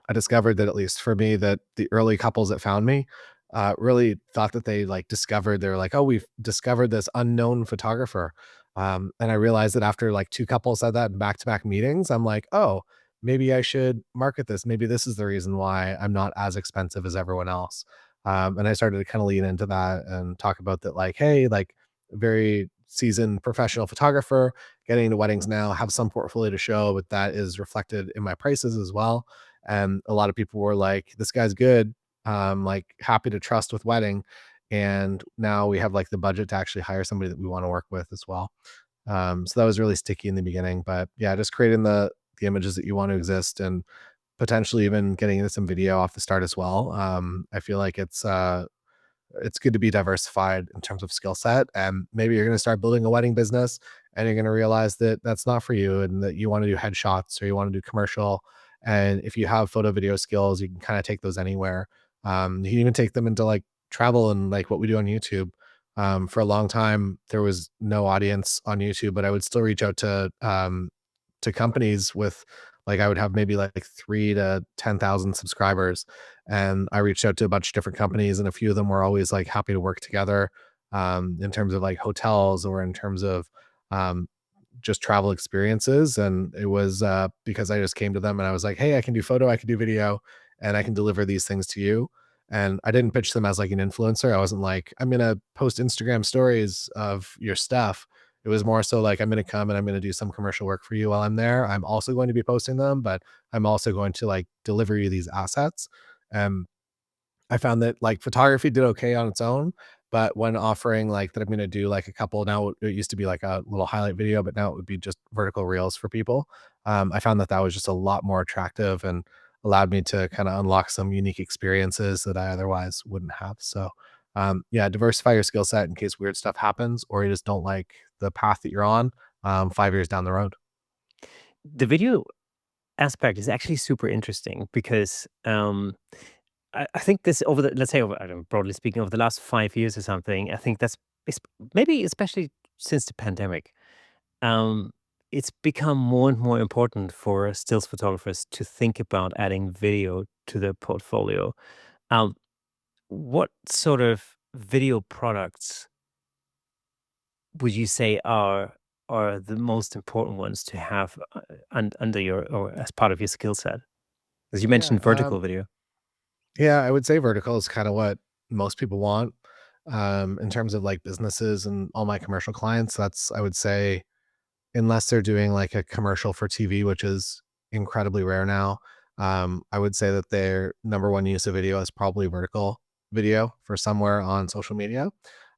I discovered that, at least for me, that the early couples that found me, really thought that they, like, discovered they were like, "Oh, we've discovered this unknown photographer." And I realized that after, like, 2 couples said that in back-to-back meetings, I'm like, "Oh, maybe I should market this. Maybe this is the reason why I'm not as expensive as everyone else. And I started to kind of lean into that and talk about that, like, hey, like, very seasoned professional photographer, getting into weddings now, have some portfolio to show, but that is reflected in my prices as well. And a lot of people were like, this guy's good. Like, happy to trust with wedding. And now we have like the budget to actually hire somebody that we want to work with as well. So that was really sticky in the beginning, but yeah, just creating the images that you want to exist, and potentially even getting into some video off the start as well. I feel like it's good to be diversified in terms of skill set, and maybe you're going to start building a wedding business and you're going to realize that that's not for you, and that you want to do headshots or you want to do commercial. And if you have photo video skills, you can kind of take those anywhere. You can even take them into like travel and like what we do on YouTube. For a long time there was no audience on YouTube, but I would still reach out to companies with, like, I would have maybe like 3 to 10,000 subscribers, and I reached out to a bunch of different companies, and a few of them were always like happy to work together, in terms of like hotels or in terms of um, just travel experiences. And it was because I just came to them and I was like, hey, I can do photo, I can do video, and I can deliver these things to you. And I didn't pitch them as like an influencer. I wasn't like, I'm gonna post Instagram stories of your stuff. It was more so like, I'm gonna come and I'm gonna do some commercial work for you while I'm there. I'm also going to be posting them, but I'm also going to like deliver you these assets. And I found that like photography did okay on its own, but when offering like that I'm gonna do like a couple, now it used to be like a little highlight video, but now it would be just vertical reels for people. I found that that was just a lot more attractive and allowed me to kind of unlock some unique experiences that I otherwise wouldn't have. So yeah, diversify your skill set in case weird stuff happens or you just don't like the path that you're on 5 years down the road. The video aspect is actually super interesting because I think this over the let's say over, I don't know, broadly speaking, over the last 5 years or something, I think that's it's maybe especially since the pandemic, um, it's become more and more important for stills photographers to think about adding video to their portfolio. Um, what sort of video products would you say are the most important ones to have under your or as part of your skill set? As you Yeah, mentioned, vertical video. yeah, I would say vertical is kind of what most people want, in terms of like businesses and all my commercial clients. That's, I would say, unless they're doing like a commercial for TV, which is incredibly rare now. I would say that their number one use of video is probably vertical video for somewhere on social media.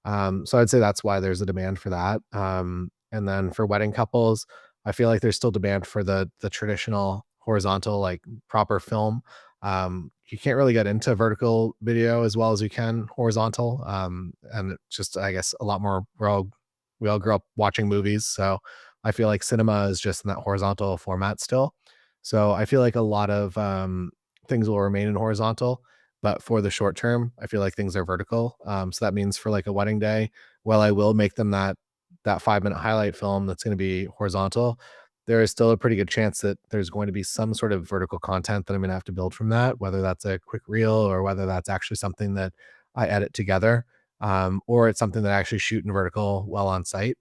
So I'd say that's why there's a demand for that. And then for wedding couples, I feel like there's still demand for the traditional horizontal, like proper film. You can't really get into vertical video as well as you can horizontal. And it's just, I guess, a lot more. We all grew up watching movies, so I feel like cinema is just in that horizontal format still. So I feel like a lot of things will remain in horizontal, but for the short term, I feel like things are vertical. So that means for like a wedding day, well, I will make them that 5 minute highlight film that's going to be horizontal. There is still a pretty good chance that there's going to be some sort of vertical content that I'm going to have to build from that, whether that's a quick reel or whether that's actually something that I edit together, or it's something that I actually shoot in vertical while on site.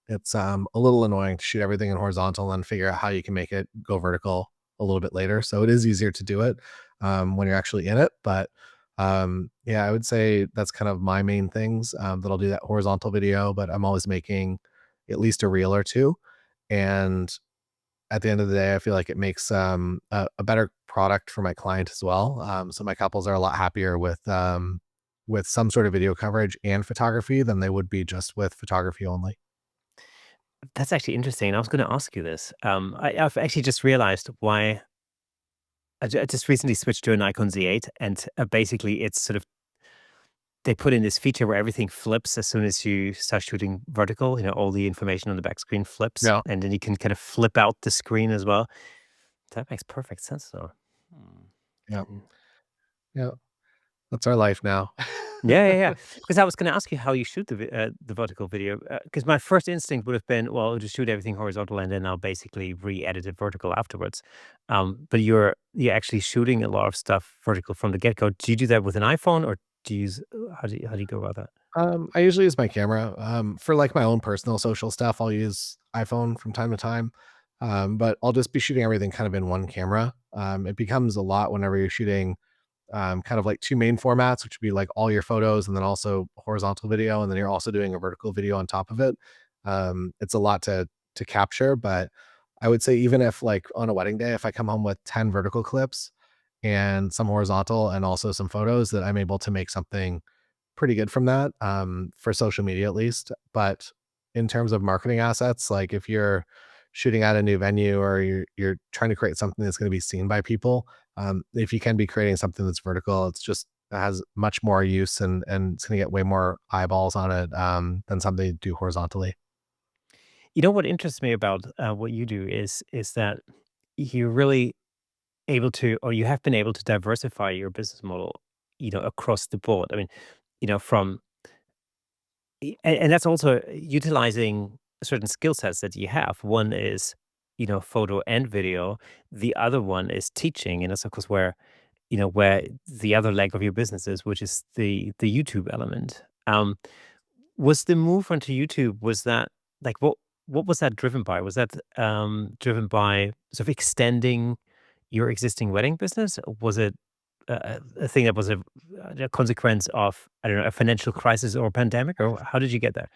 It's, a little annoying to shoot everything in horizontal and then figure out how you can make it go vertical a little bit later. So it is easier to do it, when you're actually in it. But, yeah, I would say that's kind of my main things, that I'll do that horizontal video, but I'm always making at least a reel or 2. And at the end of the day, I feel like it makes, a better product for my client as well. So my couples are a lot happier with some sort of video coverage and photography than they would be just with photography only. That's actually interesting. I was going to ask you this. I've actually just realized why I just recently switched to an Nikon Z8, and basically, it's sort of they put in this feature where everything flips as soon as you start shooting vertical. You know, all the information on the back screen flips, Yeah. and then you can kind of flip out the screen as well. That makes perfect sense, though. Yeah. Hmm. Yeah. That's our life now. Yeah, yeah, yeah. Because I was gonna ask you how you shoot the vertical video. Because my first instinct would have been, well, I'll just shoot everything horizontal and then I'll basically re-edit it vertical afterwards. But you're actually shooting a lot of stuff vertical from the get-go. Do you do that with an iPhone or do you use how do you go about that? I usually use my camera. For like my own personal social stuff, I'll use iPhone from time to time. But I'll just be shooting everything kind of in one camera. It becomes a lot whenever you're shooting kind of like two main formats, which would be like all your photos and then also horizontal video, and then you're also doing a vertical video on top of it. It's a lot to capture, but I would say even if like on a wedding day, if I come home with 10 vertical clips and some horizontal and also some photos, that I'm able to make something pretty good from that, for social media at least. But in terms of marketing assets, like if you're shooting at a new venue or you're trying to create something that's going to be seen by people, if you can be creating something that's vertical, it's just it has much more use and it's going to get way more eyeballs on it than something you do horizontally. You know what interests me about what you do is that you're really able to, or you have been able to diversify your business model, across the board. I mean, from and that's also utilizing certain skill sets that you have. One is, photo and video. The other one is teaching, and that's of course where the other leg of your business is, which is the YouTube element. Was the move onto YouTube, was that like what was that driven by? Was that driven by sort of extending your existing wedding business? Or was it a thing that was a consequence of, I don't know, a financial crisis or a pandemic, or how did you get there?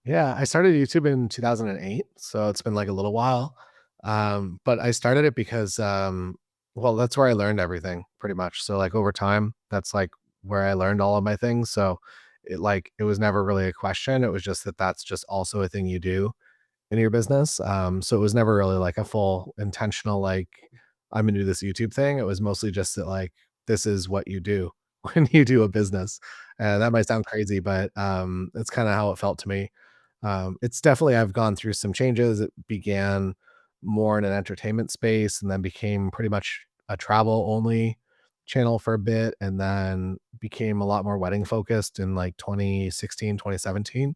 Yeah, I started YouTube in 2008, so it's been like a little while. But I started it because, well, that's where I learned everything pretty much. So like over time, that's like where I learned all of my things. So it was never really a question. It was just that that's just also a thing you do in your business. So it was never really like a full intentional, like, I'm gonna do this YouTube thing. It was mostly just that like this is what you do when you do a business. And that might sound crazy, but it's kind of how it felt to me. It's definitely I've gone through some changes. It began more in an entertainment space and then became pretty much a travel only channel for a bit and then became a lot more wedding focused in like 2016, 2017,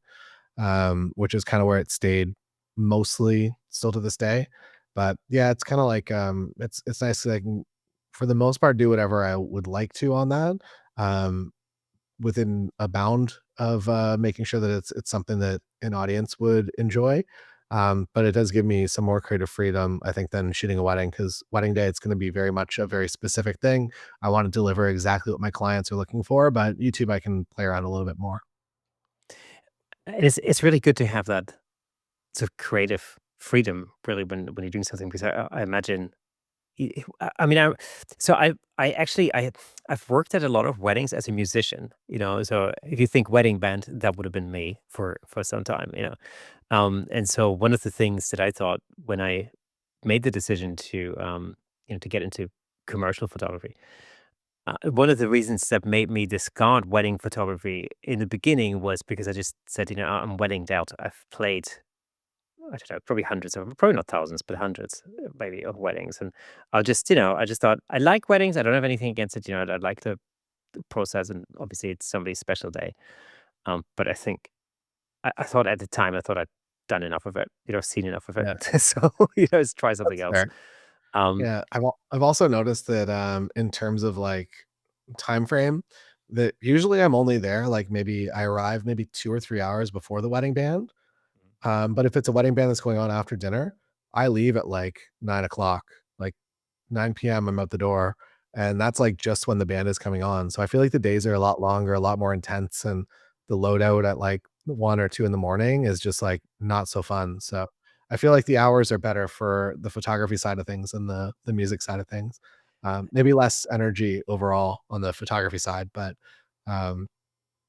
which is kind of where it stayed mostly still to this day. But yeah, it's kind of like it's nice that I can for the most part do whatever I would like to on that. Um, within a bound of, making sure that it's something that an audience would enjoy. But it does give me some more creative freedom, I think, than shooting a wedding because wedding day, it's going to be very much a very specific thing. I want to deliver exactly what my clients are looking for, but YouTube, I can play around a little bit more. And it's really good to have that sort of creative freedom, really, when you're doing something, because I imagine. I mean, I've worked at a lot of weddings as a musician, so if you think wedding band, that would have been me for some time. And so one of the things that I thought when I made the decision to get into commercial photography, one of the reasons that made me discard wedding photography in the beginning was because I just said, I'm weddinged out. I've played, I don't know, probably hundreds of, probably not thousands, but hundreds, maybe, of weddings. And I just thought, I like weddings. I don't have anything against it. I like the process. And obviously, it's somebody's special day. But I think, I thought at the time, I thought I'd done enough of it, seen enough of it. Yeah, So, let's try something that's else. fair. Um, Yeah, I've also noticed that, in terms of, like, time frame, that usually I'm only there, like, maybe I arrive maybe 2 or 3 hours before the wedding band, but if it's a wedding band that's going on after dinner, I leave at, like, 9 o'clock. Like, 9 PM, I'm out the door, and that's, like, just when the band is coming on, so I feel like the days are a lot longer, a lot more intense, and the loadout at, like, 1 or 2 in the morning is just, like, not so fun, so I feel like the hours are better for the photography side of things and the music side of things. Maybe less energy overall on the photography side, but, um,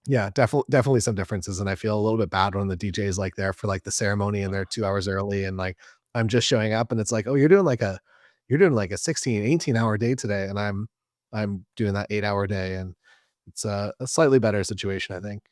yeah, definitely some differences, and I feel a little bit bad when the DJ is, like, there for, like, the ceremony and they're 2 hours early and, like, I'm just showing up and it's like, "Oh, you're doing, like, a 16, 18-hour day today," and I'm doing that 8-hour day, and it's a slightly better situation, I think.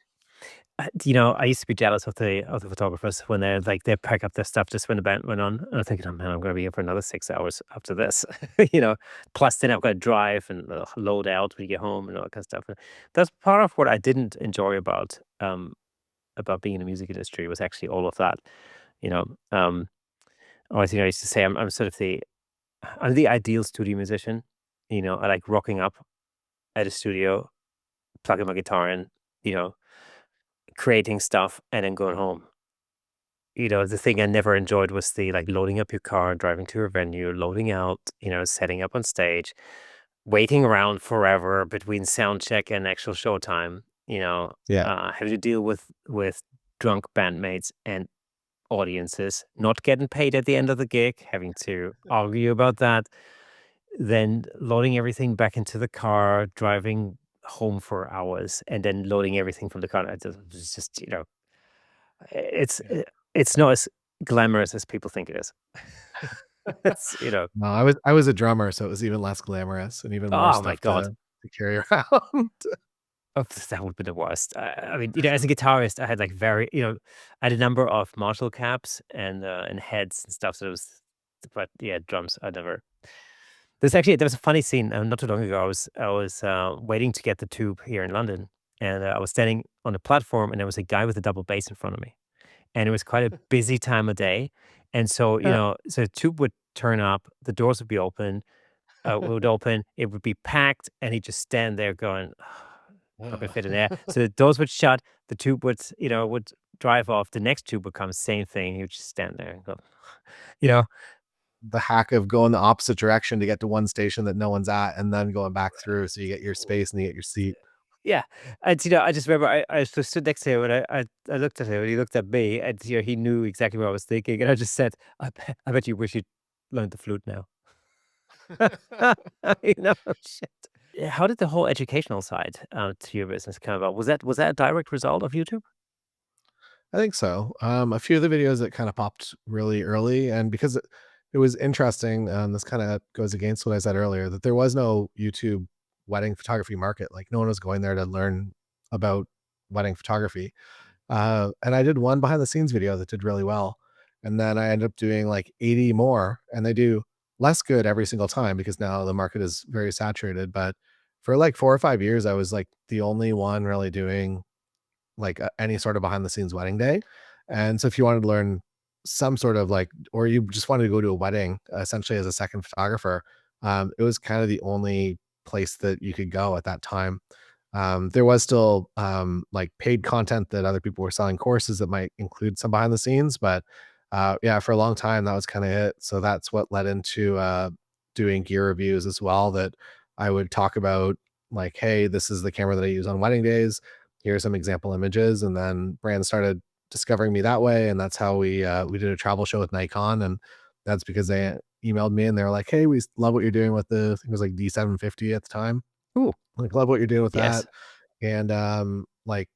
I used to be jealous of the photographers when they pack up their stuff just when the band went on, and I'm thinking, "Oh, man, I'm gonna be here for another 6 hours after this." You know? Plus, then I've got to drive and, load out when you get home and all that kind of stuff. And that's part of what I didn't enjoy about being in the music industry, was actually all of that, you know? Always, I used to say I'm the ideal studio musician. I like rocking up at a studio, plugging my guitar in, you know, creating stuff, and then going home. The thing I never enjoyed was the like loading up your car, driving to a venue, loading out, setting up on stage, waiting around forever between sound check and actual showtime, Yeah. having to deal with drunk bandmates and audiences, not getting paid at the end of the gig, having to argue about that, then loading everything back into the car, driving home for hours, and then loading everything from the car. It's just, it's Yeah. i it's not as glamorous as people think it is. It's, No, I was a drummer, so it was even less glamorous and even more oh my stuff god. to carry around. Oh, that would be the worst. I mean, as a guitarist, I had like I had a number of Marshall caps and heads and stuff. So it was, but yeah, drums. I never. There was a funny scene not too long ago. I was waiting to get the tube here in London, and I was standing on a platform, and there was a guy with a double bass in front of me, and it was quite a busy time of day, and so so the tube would turn up, the doors would be open, would open, it would be packed, and he'd just stand there going, not gonna fit in there. So the doors would shut, the tube would drive off, the next tube would come, same thing. He would just stand there and go, you know, The hack of going the opposite direction to get to one station that no one's at, and then going back through so you get your space and you get your seat. yeah. And I just remember I stood next to him and I looked at him and he looked at me and he knew exactly what I was thinking. And I just said, I bet you wish you'd learned the flute now. Shit. Yeah, how did the whole educational side to your business come about? Was that a direct result of YouTube? I think so. A few of the videos that kind of popped really early, and because it was interesting, this kind of goes against what I said earlier, that there was no YouTube wedding photography market. Like no one was going there to learn about wedding photography. And I did one behind the scenes video that did really well, and then I ended up doing like 80 more, and they do less good every single time because now the market is very saturated. But for like 4 or 5 years, I was like the only one really doing like any sort of behind the scenes wedding day. And so if you wanted to learn some sort of like, or you just wanted to go to a wedding essentially as a second photographer, it was kind of the only place that you could go at that time. There was still like paid content that other people were selling courses that might include some behind the scenes, but yeah, for a long time that was kind of it. So that's what led into doing gear reviews as well. That I would talk about like, hey, this is the camera that I use on wedding days. Here's some example images, and then brands started discovering me that way, and that's how we did a travel show with Nikon, and that's because they emailed me and they were like, hey, we love what you're doing with the I think it was like D750 at the time, Ooh, like love what you're doing with that, yes. and like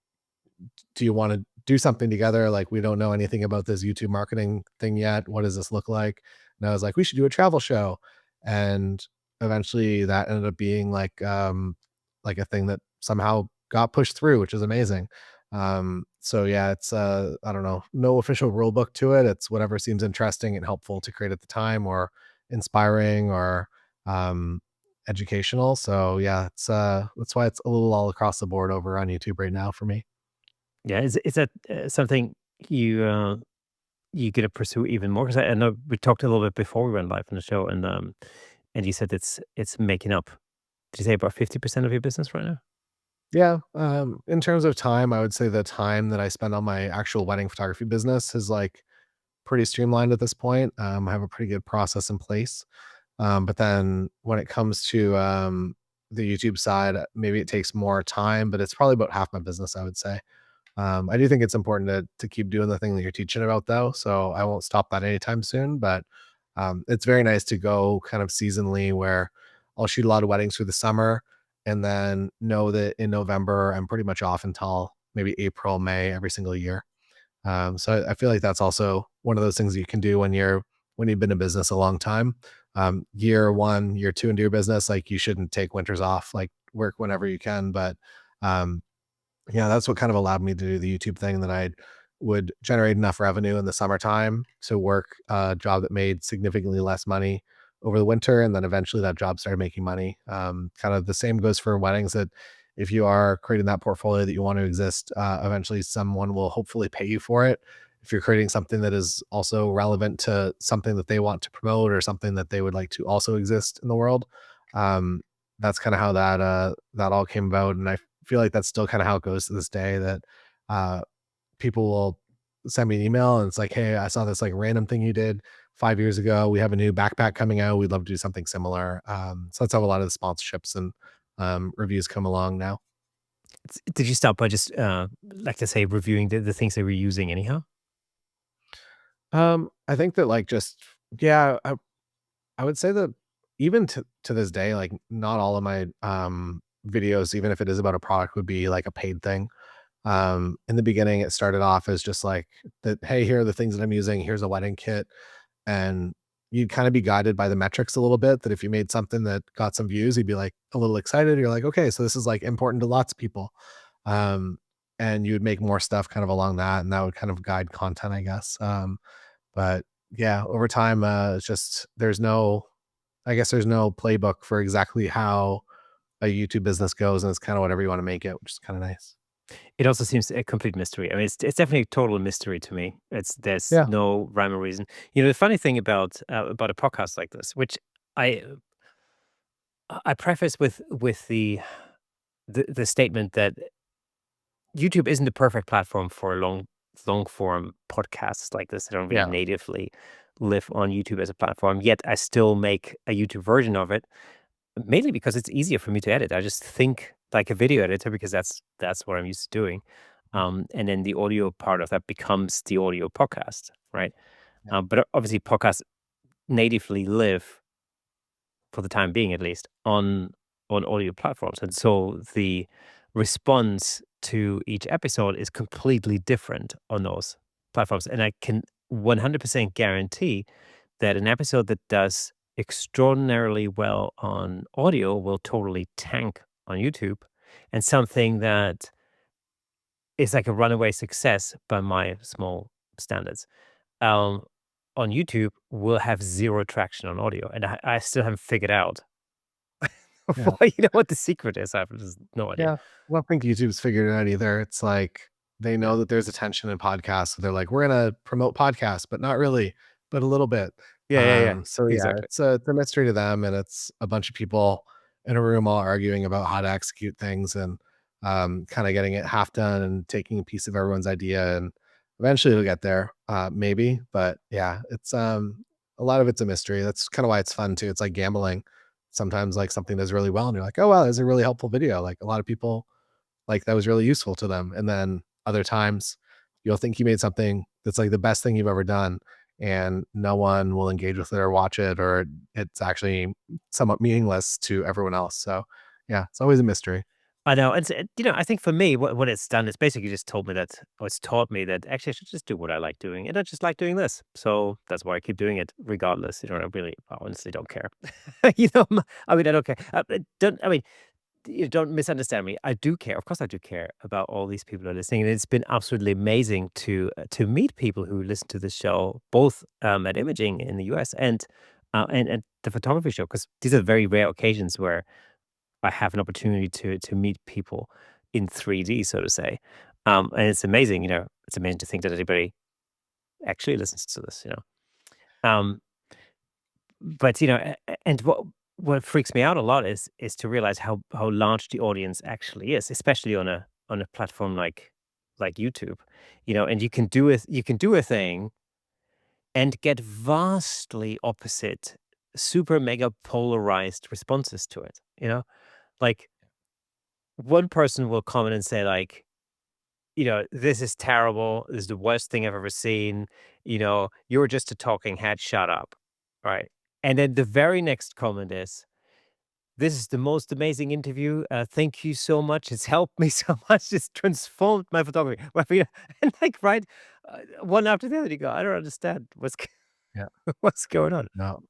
do you want to do something together? Like, we don't know anything about this YouTube marketing thing yet. What does this look like? And I was like, we should do a travel show. And eventually that ended up being like a thing that somehow got pushed through, which is amazing. So yeah, it's I don't know, no official rule book to it. It's whatever seems interesting and helpful to create at the time, or inspiring, or um educational. So yeah, it's that's why it's a little all across the board over on YouTube right now for me. Yeah, is that something you gonna pursue even more? Because I know we talked a little bit before we went live on the show, and you said it's making up. Did you say about 50% of your business right now? Yeah, in terms of time, I would say the time that I spend on my actual wedding photography business is like pretty streamlined at this point. I have a pretty good process in place. But then when it comes to the YouTube side, maybe it takes more time, but it's probably about half my business, I would say. I do think it's important to keep doing the thing that you're teaching about though, so I won't stop that anytime soon. But it's very nice to go kind of seasonally where I'll shoot a lot of weddings through the summer, and then know that in November I'm pretty much off until maybe April, May every single year. So I feel like that's also one of those things that you can do when you've been in business a long time. Year one, year two into your business, like you shouldn't take winters off, like work whenever you can. But um, yeah, that's what kind of allowed me to do the YouTube thing, that I would generate enough revenue in the summertime to work a job that made significantly less money over the winter, and then eventually that job started making money. Kind of the same goes for weddings, that if you are creating that portfolio that you want to exist, eventually someone will hopefully pay you for it. If you're creating something that is also relevant to something that they want to promote, or something that they would like to also exist in the world, um, that's kind of how that all came about. And I feel like that's still kind of how it goes to this day, that uh, people will send me an email and it's like, hey, I saw this like random thing you did 5 years ago. We have a new backpack coming out. We'd love to do something similar. So that's how a lot of the sponsorships and reviews come along now. Did you start by just, like to say, reviewing the things they were using anyhow? I think that like just yeah, I would say that even to this day, like not all of my videos, even if it is about a product, would be like a paid thing. In the beginning, it started off as just like that, hey, here are the things that I'm using. Here's a wedding kit. And you'd kind of be guided by the metrics a little bit that if you made something that got some views, you'd be like a little excited. You're like, okay, so this is like important to lots of people. Um, and you would make more stuff kind of along that, and that would kind of guide content, I guess. But yeah, over time, it's just I guess there's no playbook for exactly how a YouTube business goes, and it's kind of whatever you want to make it, which is kind of nice. It also seems a complete mystery. I mean, it's definitely a total mystery to me. There's Yeah, no rhyme or reason. You know, the funny thing about a podcast like this, which I I preface with the statement that YouTube isn't the perfect platform for long form podcasts like this. They don't really yeah, natively live on YouTube as a platform. Yet I still make a YouTube version of it, mainly because it's easier for me to edit. I just think like a video editor because that's what I'm used to doing. And then the audio part of that becomes the audio podcast, right? yeah, But obviously, podcasts natively live for the time being, at least, on audio platforms, and so the response to each episode is completely different on those platforms. And I can 100% guarantee that an episode that does extraordinarily well on audio will totally tank on YouTube, and something that is like a runaway success by my small standards, um, on YouTube will have 0 traction on audio, and I still haven't figured out yeah. why, you know, what the secret is. I have just no idea. Yeah. I don't think YouTube's figured it out either. It's like they Yeah. know that there's attention in podcasts, so they're like, "We're gonna promote podcasts, but not really, but a little bit." Yeah, yeah, yeah. So yeah, Exactly. it's a mystery to them, and it's a bunch of people in a room all arguing about how to execute things and kind of getting it half done and taking a piece of everyone's idea, and eventually it'll get there, maybe. But yeah, it's a lot of it's a mystery. That's kind of why it's fun too. It's like gambling sometimes like something does really well and you're like, "Oh, wow, that's a really helpful video." Like a lot of people like that was really useful to them. And then other times you'll think you made something that's like the best thing you've ever done and no one will engage with it or watch it or it's actually somewhat meaningless to everyone else. So, yeah, it's always a mystery. I know, and you know, I think for me, what it's done is basically just told me that, or it's taught me that actually I should just do what I like doing, and I just like doing this, so that's why I keep doing it regardless. You know, I really, I honestly don't care. You know, I mean, I don't care. Don't I mean, you don't misunderstand me. I do care. Of course, I do care about all these people who are listening, and it's been absolutely amazing to meet people who listen to this show, both at Imaging in the US and the photography show, because these are very rare occasions where I have an opportunity to meet people in 3D, so to say. And it's amazing, you know, it's amazing to think that anybody actually listens to this, you know. But you know, and what freaks me out a lot is to realize how large the audience actually is, especially on a platform like YouTube, you know. And you can do a thing and get vastly opposite, super mega polarized responses to it. You know, like one person will comment and say like, you know, this is terrible. This is the worst thing I've ever seen. You know, you're just a talking head. Shut up. Right. And then the very next comment is, this is the most amazing interview. Thank you so much. It's helped me so much. It's transformed my photography. Well, you know, and like, right, one after the other, you go, I don't understand Yeah. what's going on. No.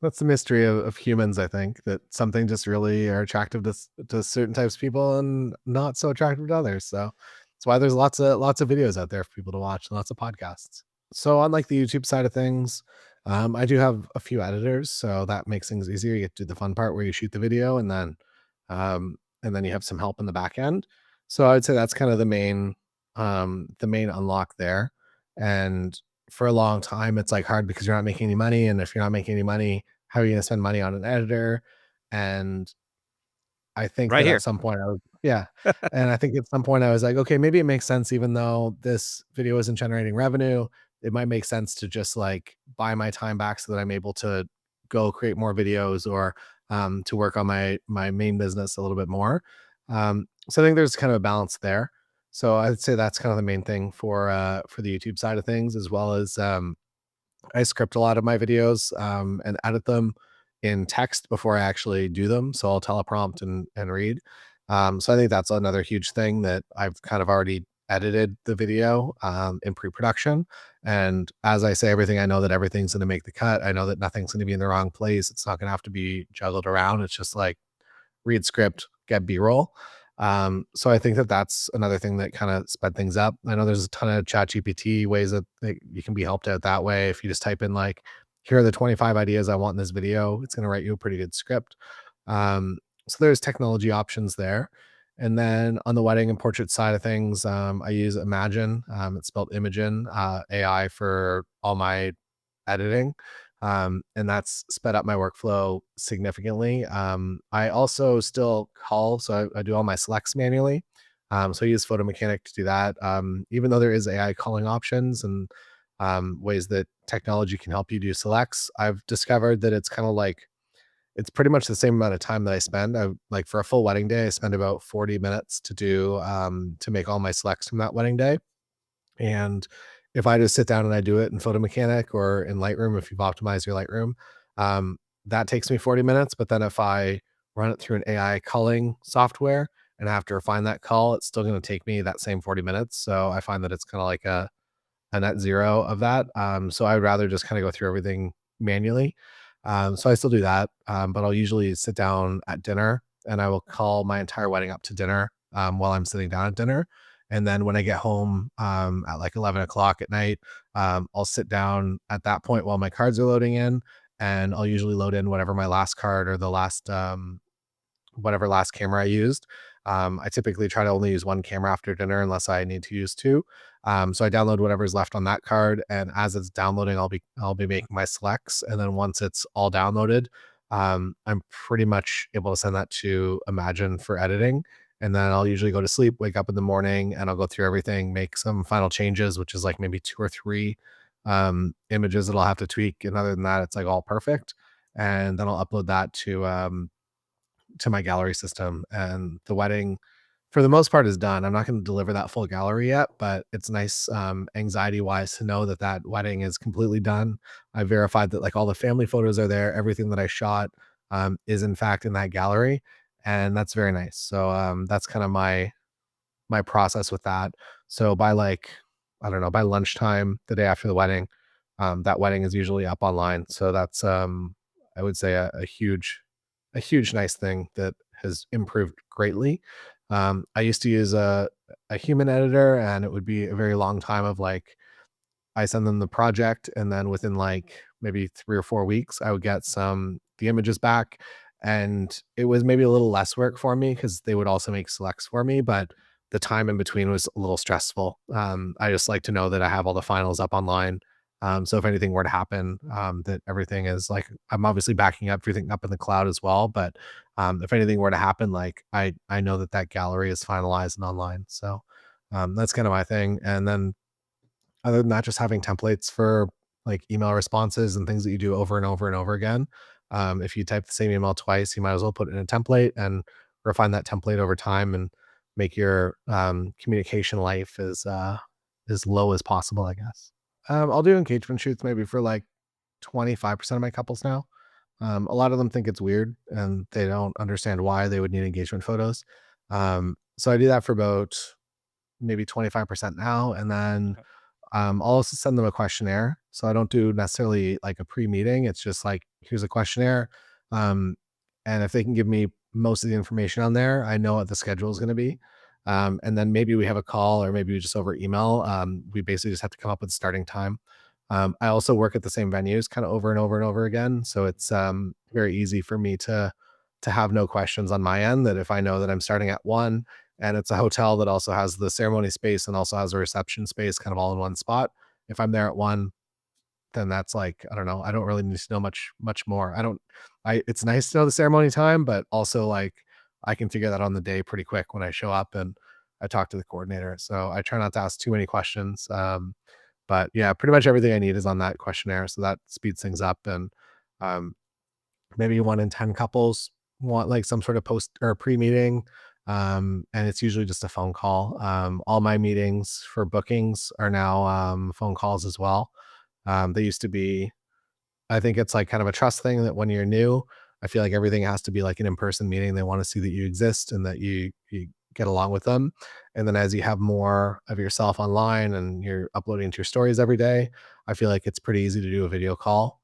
That's the mystery of humans, I think, that something just really are attractive to certain types of people and not so attractive to others. So that's why there's lots of videos out there for people to watch and lots of podcasts. So on like the YouTube side of things, I do have a few editors, so that makes things easier. You get to do the fun part where you shoot the video and then you have some help in the back end. So I would say that's kind of the main unlock there. And for a long time, it's like hard because you're not making any money. And if you're not making any money, how are you going to spend money on an editor? And I think Right that at here. some point I was yeah, and I think at some point I was like, "Okay, maybe it makes sense even though this video isn't generating revenue, it might make sense to just, like, buy my time back so that I'm able to go create more videos or, to work on my main business a little bit more." So I think there's kind of a balance there. So I'd say that's kind of the main thing for the YouTube side of things, as well as, I script a lot of my videos, and edit them in text before I actually do them. So I'll teleprompt and read. So I think that's another huge thing that I've kind of already edited the video in pre-production. And as I say everything, I know that everything's going to make the cut. I know that nothing's going to be in the wrong place. It's not going to have to be juggled around. It's just like read script, get B-roll. So I think that that's another thing that kind of sped things up. I know there's a ton of chat GPT ways that you can be helped out that way. If you just type in like, here are the 25 ideas I want in this video, it's going to write you a pretty good script. Um, so there's technology options there. And then on the wedding and portrait side of things, I use Imagine. It's spelled Imogen, AI for all my editing. And that's sped up my workflow significantly. I also still call, so I do all my selects manually. So I use Photo Mechanic to do that. Even though there is AI calling options and ways that technology can help you do selects, I've discovered that it's kind of like it's pretty much the same amount of time that I spend. I like for a full wedding day, I spend about 40 minutes to do to make all my selects from that wedding day. And if I just sit down and I do it in Photo Mechanic or in Lightroom, if you've optimized your Lightroom, that takes me 40 minutes. But then if I run it through an AI culling software and I have to refine that cull, it's still going to take me that same 40 minutes. So I find that it's kind of like a net zero of that. So I'd rather just kind of go through everything manually. So I still do that, but I'll usually sit down at dinner and I will call my entire wedding up to dinner while I'm sitting down at dinner. And then when I get home at like 11 o'clock at night, I'll sit down at that point while my cards are loading in. And I'll usually load in whatever my last card or the last whatever last camera I used. I typically try to only use one camera after dinner unless I need to use two. So I download whatever's left on that card, and as it's downloading, I'll be making my selects, and then once it's all downloaded, I'm pretty much able to send that to Imagine for editing, and then I'll usually go to sleep, wake up in the morning, and I'll go through everything, make some final changes, which is like maybe two or three images that I'll have to tweak, and other than that, it's like all perfect, and then I'll upload that to my gallery system, and the wedding for the most part is done. I'm not going to deliver that full gallery yet, but it's nice anxiety wise to know that that wedding is completely done. I verified that like all the family photos are there, everything that I shot is in fact in that gallery, and that's very nice. So that's kind of my process with that. So by like, I don't know, by lunchtime the day after the wedding, that wedding is usually up online. So that's I would say a huge nice thing that has improved greatly. I used to use a human editor and it would be a very long time of like I send them the project, and then within like maybe 3 or 4 weeks, I would get the images back, and it was maybe a little less work for me because they would also make selects for me, but the time in between was a little stressful. I just like to know that I have all the finals up online. So if anything were to happen, that everything is like I'm obviously backing up everything up in the cloud as well, but if anything were to happen, like I know that that gallery is finalized and online. So that's kind of my thing. And then other than that, just having templates for like email responses and things that you do over and over and over again. If you type the same email twice, you might as well put it in a template and refine that template over time and make your communication life as low as possible, I guess. I'll do engagement shoots maybe for like 25% of my couples now. A lot of them think it's weird and they don't understand why they would need engagement photos. So I do that for about maybe 25% now. And then Okay. I'll also send them a questionnaire. So I don't do necessarily like a pre-meeting. It's just like, here's a questionnaire. Um, and if they can give me most of the information on there, I know what the schedule is going to be. And then maybe we have a call or maybe we just over email. We basically just have to come up with starting time. I also work at the same venues kind of over and over and over again. So it's very easy for me to have no questions on my end that if I know that I'm starting at one and it's a hotel that also has the ceremony space and also has a reception space kind of all in one spot. If I'm there at one, then that's like, I don't know, I don't really need to know much more. I don't I it's nice to know the ceremony time, but also like I can figure that on the day pretty quick when I show up and I talk to the coordinator. So I try not to ask too many questions. But yeah, pretty much everything I need is on that questionnaire. So that speeds things up. And um, maybe 1 in 10 couples want like some sort of post or pre-meeting. And it's usually just a phone call. All my meetings for bookings are now phone calls as well. They used to be, I think it's like kind of a trust thing that when you're new, I feel like everything has to be like an in-person meeting. They want to see that you exist and that you get along with them. And then as you have more of yourself online and you're uploading to your stories every day, I feel like it's pretty easy to do a video call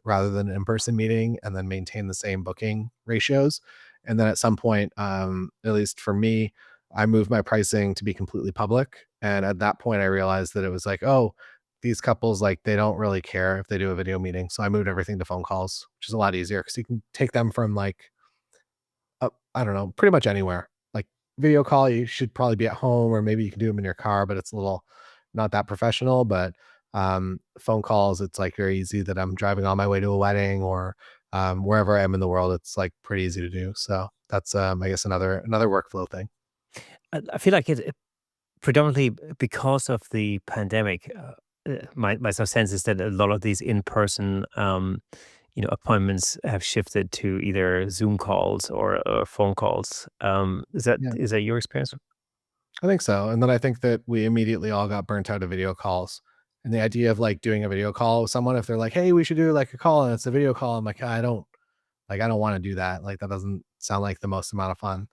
rather than an in-person meeting and then maintain the same booking ratios. And then at some point, at least for me, I moved my pricing to be completely public. And at that point, I realized that it was like, oh, these couples, like, they don't really care if they do a video meeting, so I moved everything to phone calls, which is a lot easier because you can take them from, like, I don't know, pretty much anywhere. Like, video call, you should probably be at home or maybe you can do them in your car, but it's a little not that professional, but, phone calls, it's, like, very easy that I'm driving on my way to a wedding or, wherever I am in the world, it's, like, pretty easy to do, so that's, I guess another workflow thing. I feel like it predominantly because of the pandemic. My sort of sense is that a lot of these in-person, appointments have shifted to either Zoom calls or phone calls. Is that Yeah. is that your experience? I think so, and then I think that we immediately all got burnt out of video calls, and the idea of, like, doing a video call with someone, if they're like, "Hey, we should do, like, a call," and it's a video call, I'm like, I don't wanna do that, like, that doesn't sound like the most amount of fun.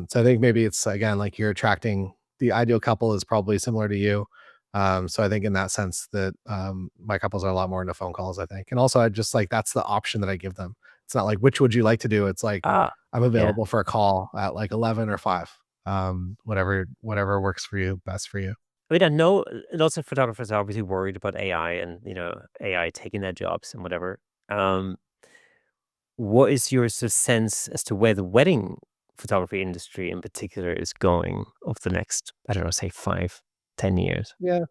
So I think maybe it's, again, like, you're attracting the ideal couple is probably similar to you. So I think in that sense that, my couples are a lot more into phone calls, I think, and also I just, like, that's the option that I give them. It's not like, "Which would you like to do?" It's like, Ah, "I'm yeah. available for a call at, like, 11 or 5." Whatever works for you, best for you. I mean, I know lots of photographers are obviously worried about AI and AI taking their jobs and whatever. Um, what is your sort of sense as to where the wedding photography industry in particular is going over the next, I don't know, say 5, 10 years? Yeah.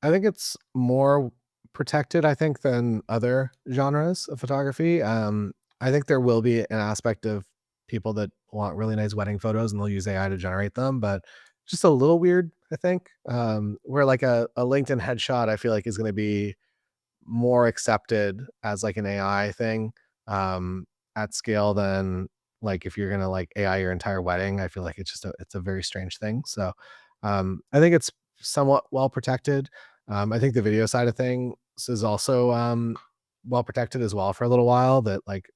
I think it's more protected, I think, than other genres of photography. I think there will be an aspect of people that want really nice wedding photos and they'll use AI to generate them, but just a little weird, I think. Where like a LinkedIn headshot, I feel like is going to be more accepted as like an AI thing um, at scale than like if you're gonna like AI your entire wedding. I feel like it's a very strange thing. So I think it's somewhat well protected. I think the video side of things is also well protected as well for a little while. That like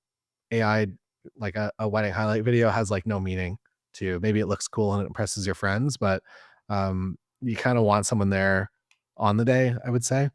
AI, like a wedding highlight video has like no meaning to maybe it looks cool and it impresses your friends, but you kind of want someone there on the day, I would say.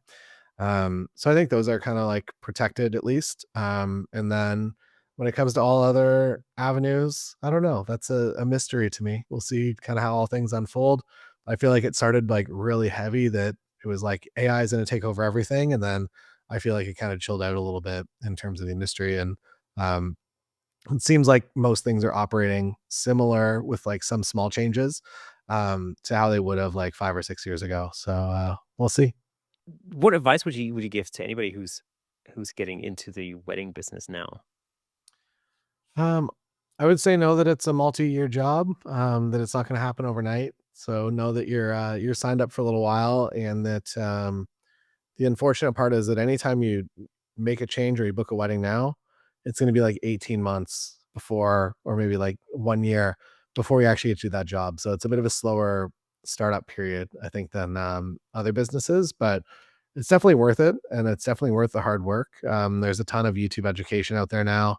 So I think those are kind of like protected at least. And then when it comes to all other avenues, I don't know. That's a mystery to me. We'll see kind of how all things unfold. I feel like it started like really heavy that it was like AI is going to take over everything. And then I feel like it kind of chilled out a little bit in terms of the industry. And um, it seems like most things are operating similar with like some small changes to how they would have like 5 or 6 years ago. So we'll see. What advice would you give to anybody who's getting into the wedding business now? Um, I would say know that it's a multi-year job, that it's not gonna happen overnight. So know that you're signed up for a little while and that the unfortunate part is that anytime you make a change or you book a wedding now, it's gonna be like 18 months before or maybe like 1 year before you actually get to that job. So it's a bit of a slower startup period, I think, than other businesses, but it's definitely worth it and it's definitely worth the hard work. There's a ton of YouTube education out there now,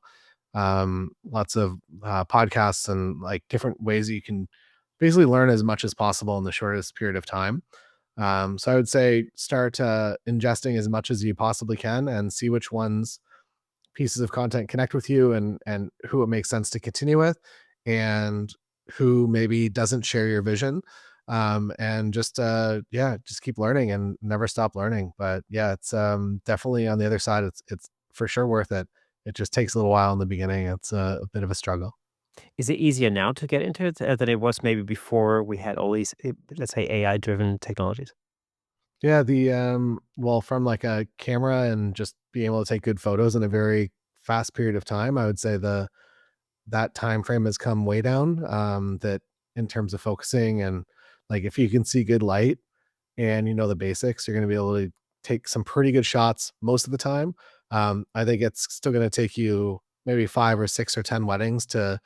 lots of podcasts and like different ways that you can basically learn as much as possible in the shortest period of time. So I would say start ingesting as much as you possibly can and see which ones pieces of content connect with you and who it makes sense to continue with and who maybe doesn't share your vision. And just yeah, just keep learning and never stop learning. But yeah, it's definitely on the other side, it's for sure worth it. It just takes a little while in the beginning. It's a bit of a struggle. Is it easier now to get into it than it was maybe before we had all these, let's say, AI-driven technologies? Yeah, the well, from like a camera and just being able to take good photos in a very fast period of time, I would say that time frame has come way down. That in terms of focusing and like if you can see good light and you know the basics, you're going to be able to take some pretty good shots most of the time. I think it's still going to take you maybe 5 or 6 or 10 weddings to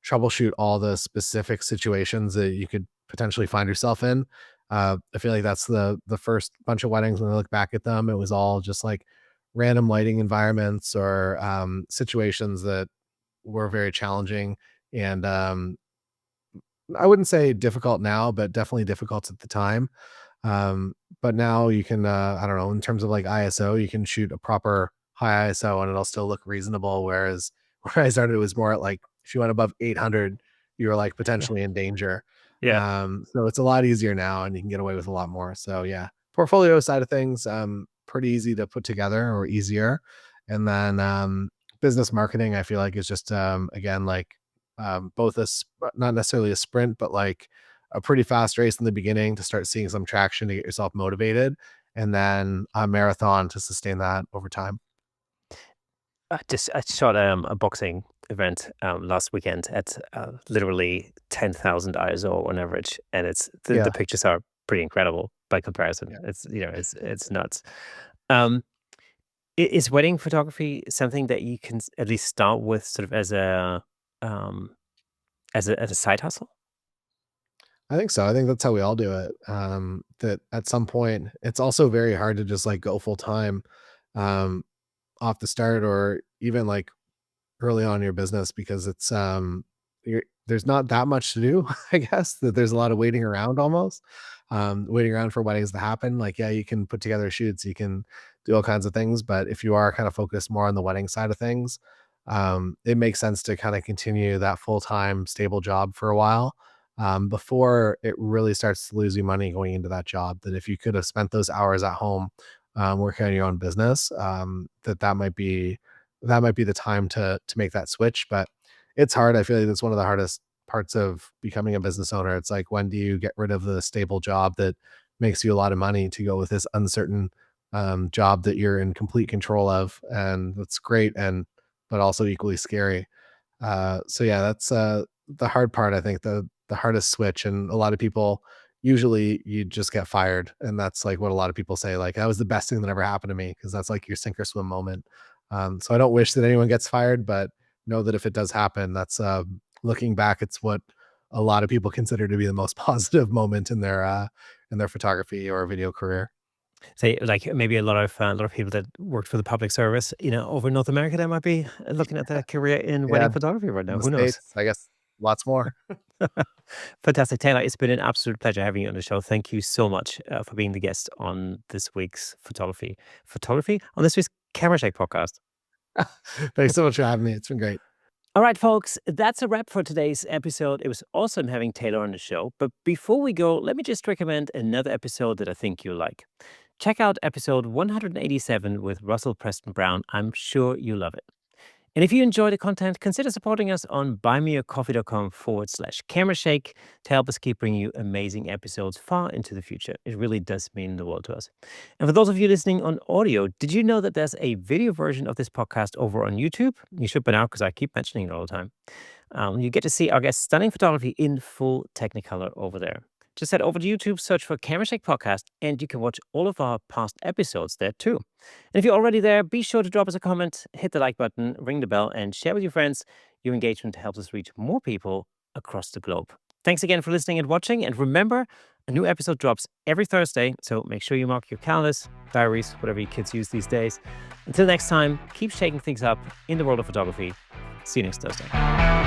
troubleshoot all the specific situations that you could potentially find yourself in. I feel like that's the first bunch of weddings. When I look back at them, it was all just like random lighting environments or situations that were very challenging and I wouldn't say difficult now, but definitely difficult at the time. But now you can, I don't know, in terms of like ISO, you can shoot a proper high ISO and it'll still look reasonable. Whereas where I started, it was more at like if you went above 800, you were like Yeah. potentially in danger. Yeah. So it's a lot easier now, and you can get away with a lot more. So yeah, portfolio side of things, pretty easy to put together or easier. And then business marketing, I feel like is just again like both not necessarily a sprint, but like a pretty fast race in the beginning to start seeing some traction to get yourself motivated, and then a marathon to sustain that over time. I shot a boxing event last weekend at literally 10,000 ISO on average, and it's the Yeah, pictures are pretty incredible by comparison. yeah. It's it's nuts. Um, is wedding photography something that you can at least start with, sort of um, as a side hustle? I think so. I think that's how we all do it. That at some point, it's also very hard to just like go full time um, off the start, or even like early on in your business because it's there's not that much to do. I guess that there's a lot of waiting around almost. Waiting around for weddings to happen. Like, yeah, you can put together shoots, you can do all kinds of things, but if you are kind of focused more on the wedding side of things, it makes sense to kind of continue that full-time stable job for a while, before it really starts to lose you money going into that job. That if you could have spent those hours at home working on your own business, that might be the time to make that switch. But it's hard. I feel like it's one of the hardest parts of becoming a business owner. It's like, when do you get rid of the stable job that makes you a lot of money to go with this uncertain job that you're in complete control of, and that's great, and but also equally scary. So yeah, that's the hard part. I think the hardest switch, and a lot of people usually you just get fired, and that's like what a lot of people say. Like, that was the best thing that ever happened to me, because that's like your sink or swim moment. So I don't wish that anyone gets fired, but know that if it does happen, that's looking back, it's what a lot of people consider to be the most positive moment in their photography or video career. Say, like, maybe a lot of people that worked for the public service, over in North America, that might be looking at their career in Yeah, wedding photography right in now. the Who knows? states, I guess lots more. Fantastic, Taylor. It's been an absolute pleasure having you on the show. Thank you so much for being the guest on this week's photography on this week's Camera Shake podcast. Thanks so much for having me. It's been great. All right, folks, that's a wrap for today's episode. It was awesome having Taylor on the show. But before we go, let me just recommend another episode that I think you'll like. Check out episode 187 with Russell Preston Brown. I'm sure you'll love it. And if you enjoy the content, consider supporting us on buymeacoffee.com/camerashake to help us keep bringing you amazing episodes far into the future. It really does mean the world to us. And for those of you listening on audio, did you know that there's a video version of this podcast over on YouTube? You should by now, because I keep mentioning it all the time. You get to see our guest's stunning photography in full Technicolor over there. Just head over to YouTube, search for Camera Shake Podcast, and you can watch all of our past episodes there too. And if you're already there, be sure to drop us a comment, hit the like button, ring the bell, and share with your friends. Your engagement helps us reach more people across the globe. Thanks again for listening and watching. And remember, a new episode drops every Thursday, so make sure you mark your calendars, diaries, whatever your kids use these days. Until next time, keep shaking things up in the world of photography. See you next Thursday.